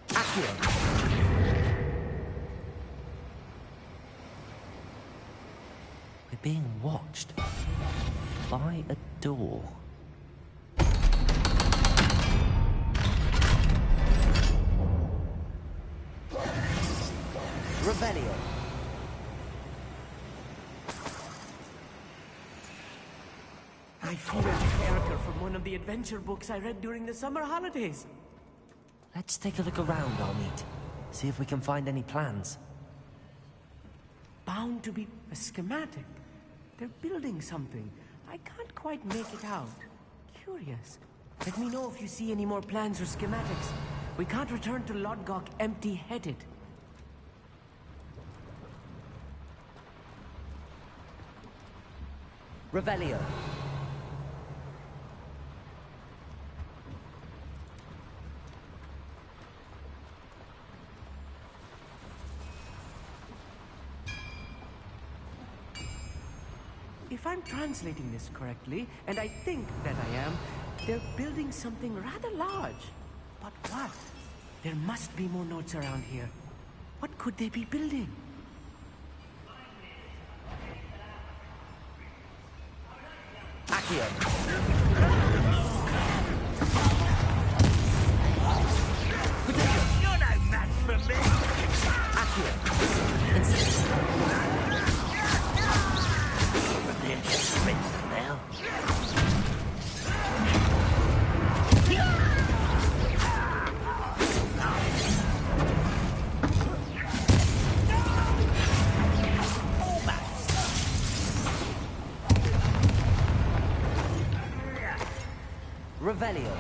Accio. We're being watched by a door. Revelio. I feel a character from one of the adventure books I read during the summer holidays. Let's take a look around, Armit. See if we can find any plans. Bound to be a schematic. They're building something. I can't quite make it out. Curious. Let me know if you see any more plans or schematics. We can't return to Lodgok empty-headed. Revelio. If I'm translating this correctly, and I think that I am, they're building something rather large. But what? There must be more notes around here. What could they be building? Accio. You're no match for me. Accio. Instant. Now. Revelio.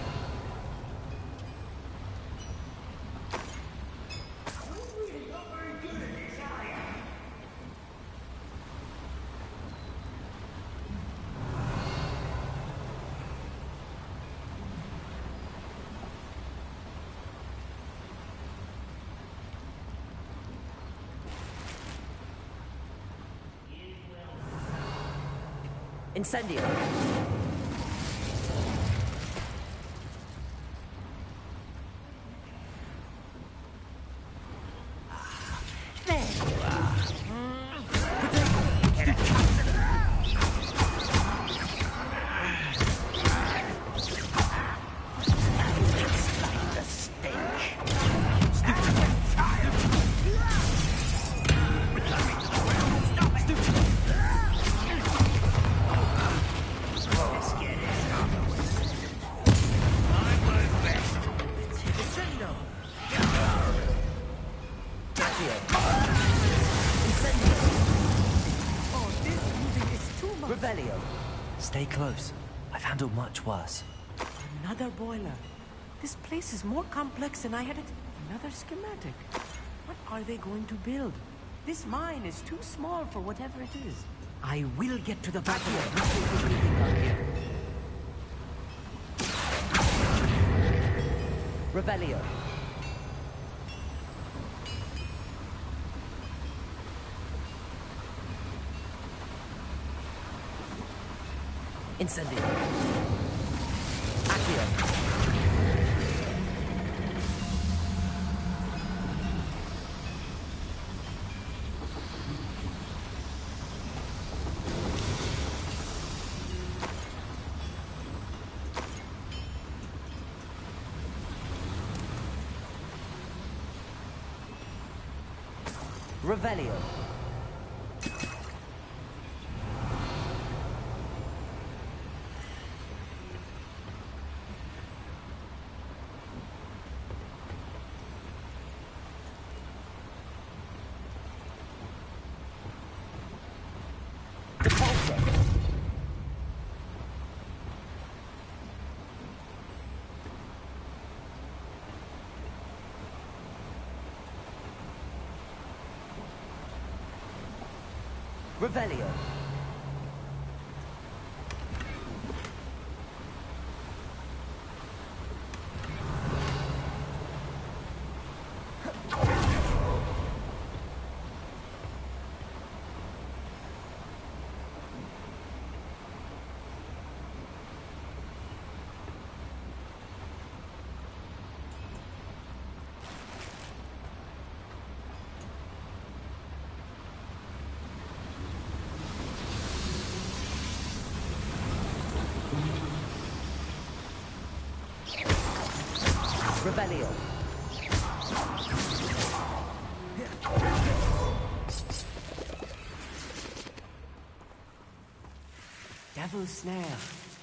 Incendio. Revelio. Stay close. I've handled much worse. Another boiler. This place is more complex than I had it. Another schematic. What are they going to build? This mine is too small for whatever it is. I will get to the back of it. What they be building out here. Revelio. Incendio. Accio. Revelio. Revelio. Revelio. Devil's snare.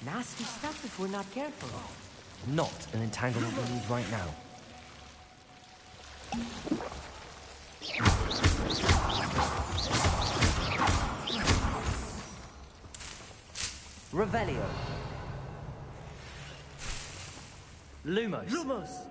Nasty stuff if we're not careful. Not an entanglement we need right now. Revelio. Lumos. Lumos!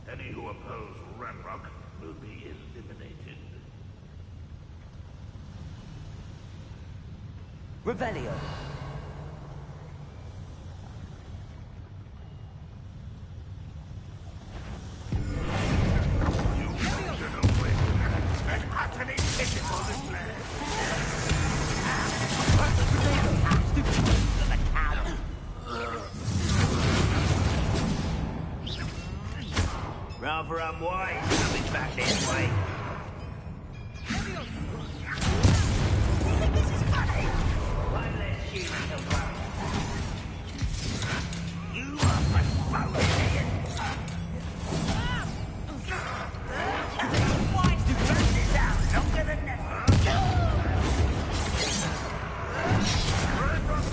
Any who oppose Ranrock will be eliminated. Revelio. You should have win. An utterly pitiful display. Rather unwise coming back this way. You think this is funny? One less human to worry. You are postponing it. Wise to run this out longer than never.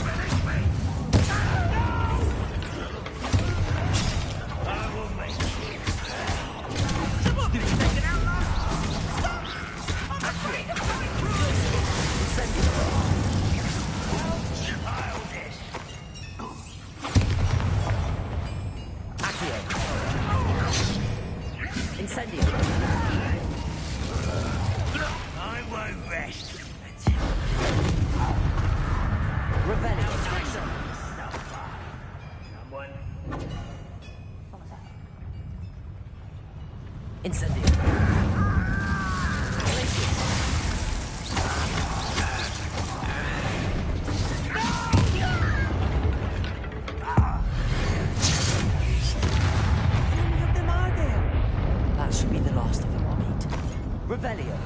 Finish me. I will make it. Incendio. I won't rest. Revelio. Someone. Incendio. That should be the last of them, I'll meet. Revelio.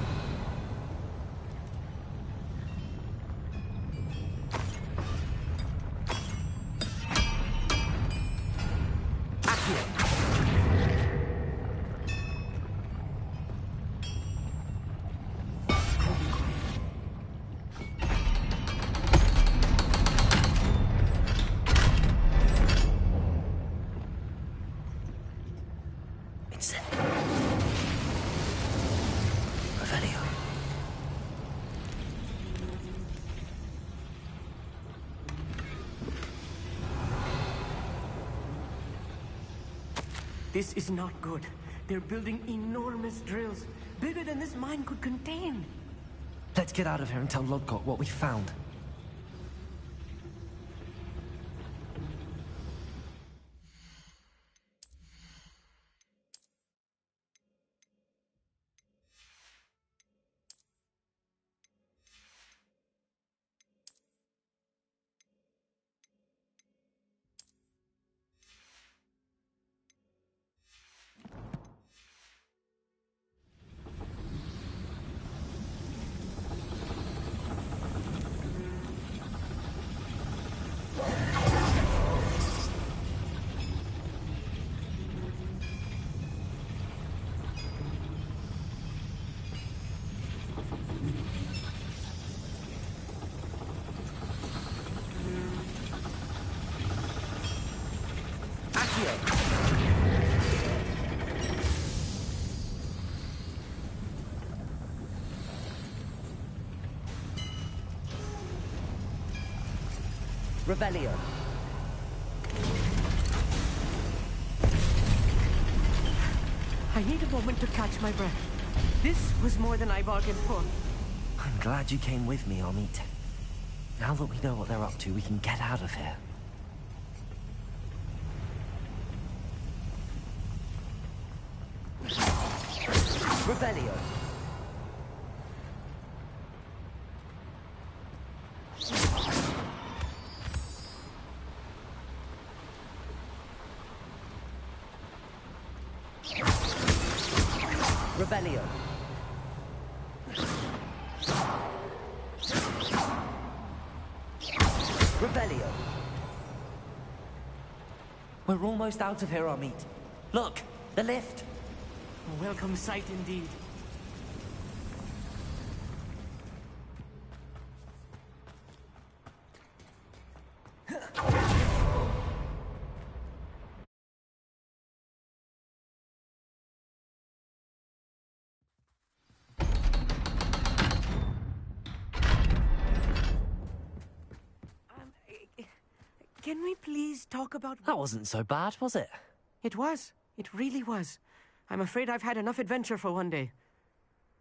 This is not good. They're building enormous drills, bigger than this mine could contain. Let's get out of here and tell Lodgott what we found. Revelio. I need a moment to catch my breath. This was more than I bargained for. I'm glad you came with me, Amit. Now that we know what they're up to, we can get out of here. Revelio. Revelio. Revelio. We're almost out of here, Amit. Look, the lift. A welcome sight indeed. Can we please talk about... That wasn't so bad, was it? It was. It really was. I'm afraid I've had enough adventure for one day.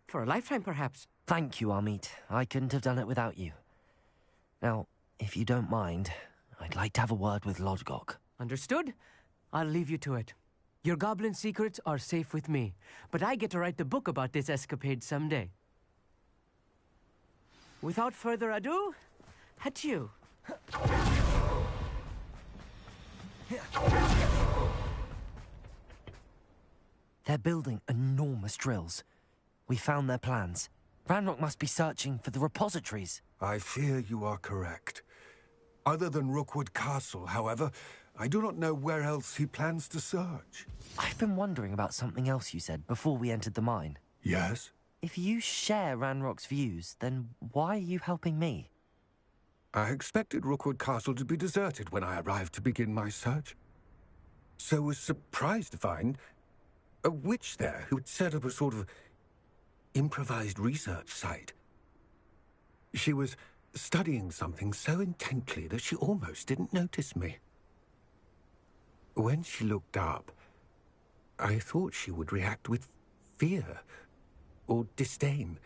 For a lifetime, perhaps. Thank you, Amit. I couldn't have done it without you. Now, if you don't mind, I'd like to have a word with Lodgok. Understood? I'll leave you to it. Your goblin secrets are safe with me, but I get to write the book about this escapade someday. Without further ado, adieu. They're building enormous drills. We found their plans. Ranrock must be searching for the repositories. I fear you are correct. Other than Rookwood Castle, however, I do not know where else he plans to search. I've been wondering about something else you said before we entered the mine. Yes? If you share Ranrock's views, then why are you helping me? I expected Rookwood Castle to be deserted when I arrived to begin my search. So was surprised to find a witch there who had set up a sort of improvised research site. She was studying something so intently that she almost didn't notice me. When she looked up, I thought she would react with fear or disdain.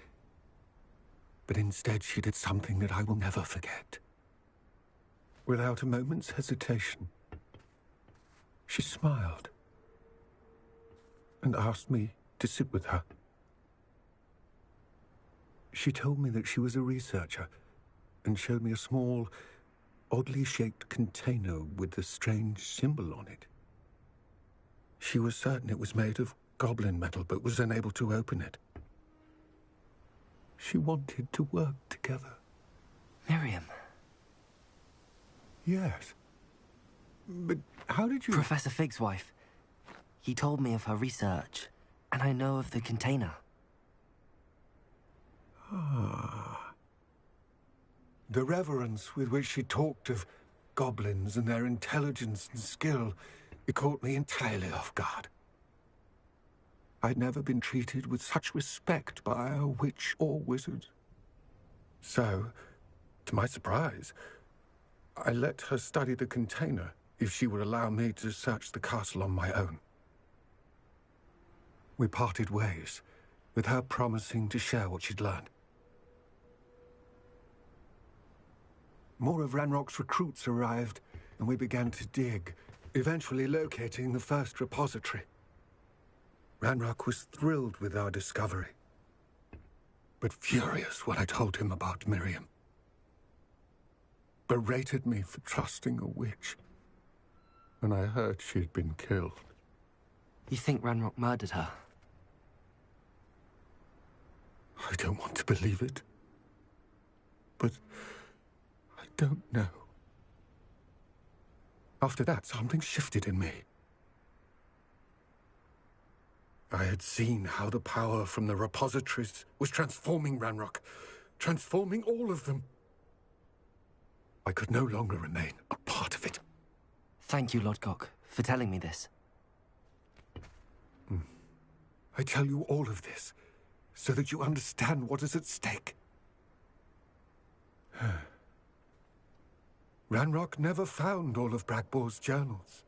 But instead she did something that I will never forget. Without a moment's hesitation, she smiled and asked me to sit with her. She told me that she was a researcher and showed me a small, oddly shaped container with a strange symbol on it. She was certain it was made of goblin metal, but was unable to open it. She wanted to work together. Miriam. Yes. But how did you... Professor Fig's wife. He told me of her research, and I know of the container. Ah. The reverence with which she talked of goblins and their intelligence and skill, it caught me entirely off guard. I'd never been treated with such respect by a witch or wizard. So, to my surprise, I let her study the container if she would allow me to search the castle on my own. We parted ways, with her promising to share what she'd learned. More of Ranrock's recruits arrived, and we began to dig, eventually locating the first repository. Ranrock was thrilled with our discovery, but furious when I told him about Miriam. Berated me for trusting a witch, and I heard she had been killed. You think Ranrock murdered her? I don't want to believe it, but I don't know. After that, something shifted in me. I had seen how the power from the repositories was transforming Ranrock, transforming all of them. I could no longer remain a part of it. Thank you, Lodgok, for telling me this. I tell you all of this so that you understand what is at stake. Ranrock never found all of Bragbor's journals.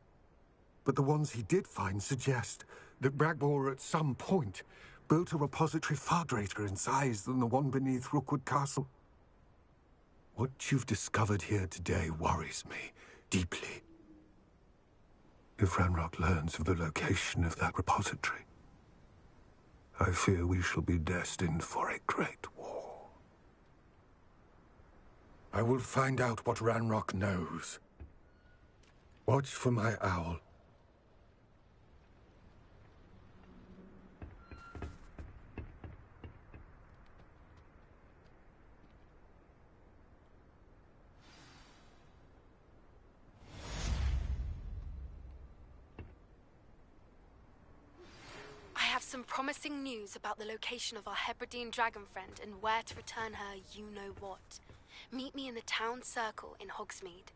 But the ones he did find suggest that Bragbor at some point built a repository far greater in size than the one beneath Rookwood Castle. What you've discovered here today worries me deeply. If Ranrock learns of the location of that repository, I fear we shall be destined for a great war. I will find out what Ranrock knows. Watch for my owl. I have some promising news about the location of our Hebridean dragon friend and where to return her you-know-what. Meet me in the town circle in Hogsmeade.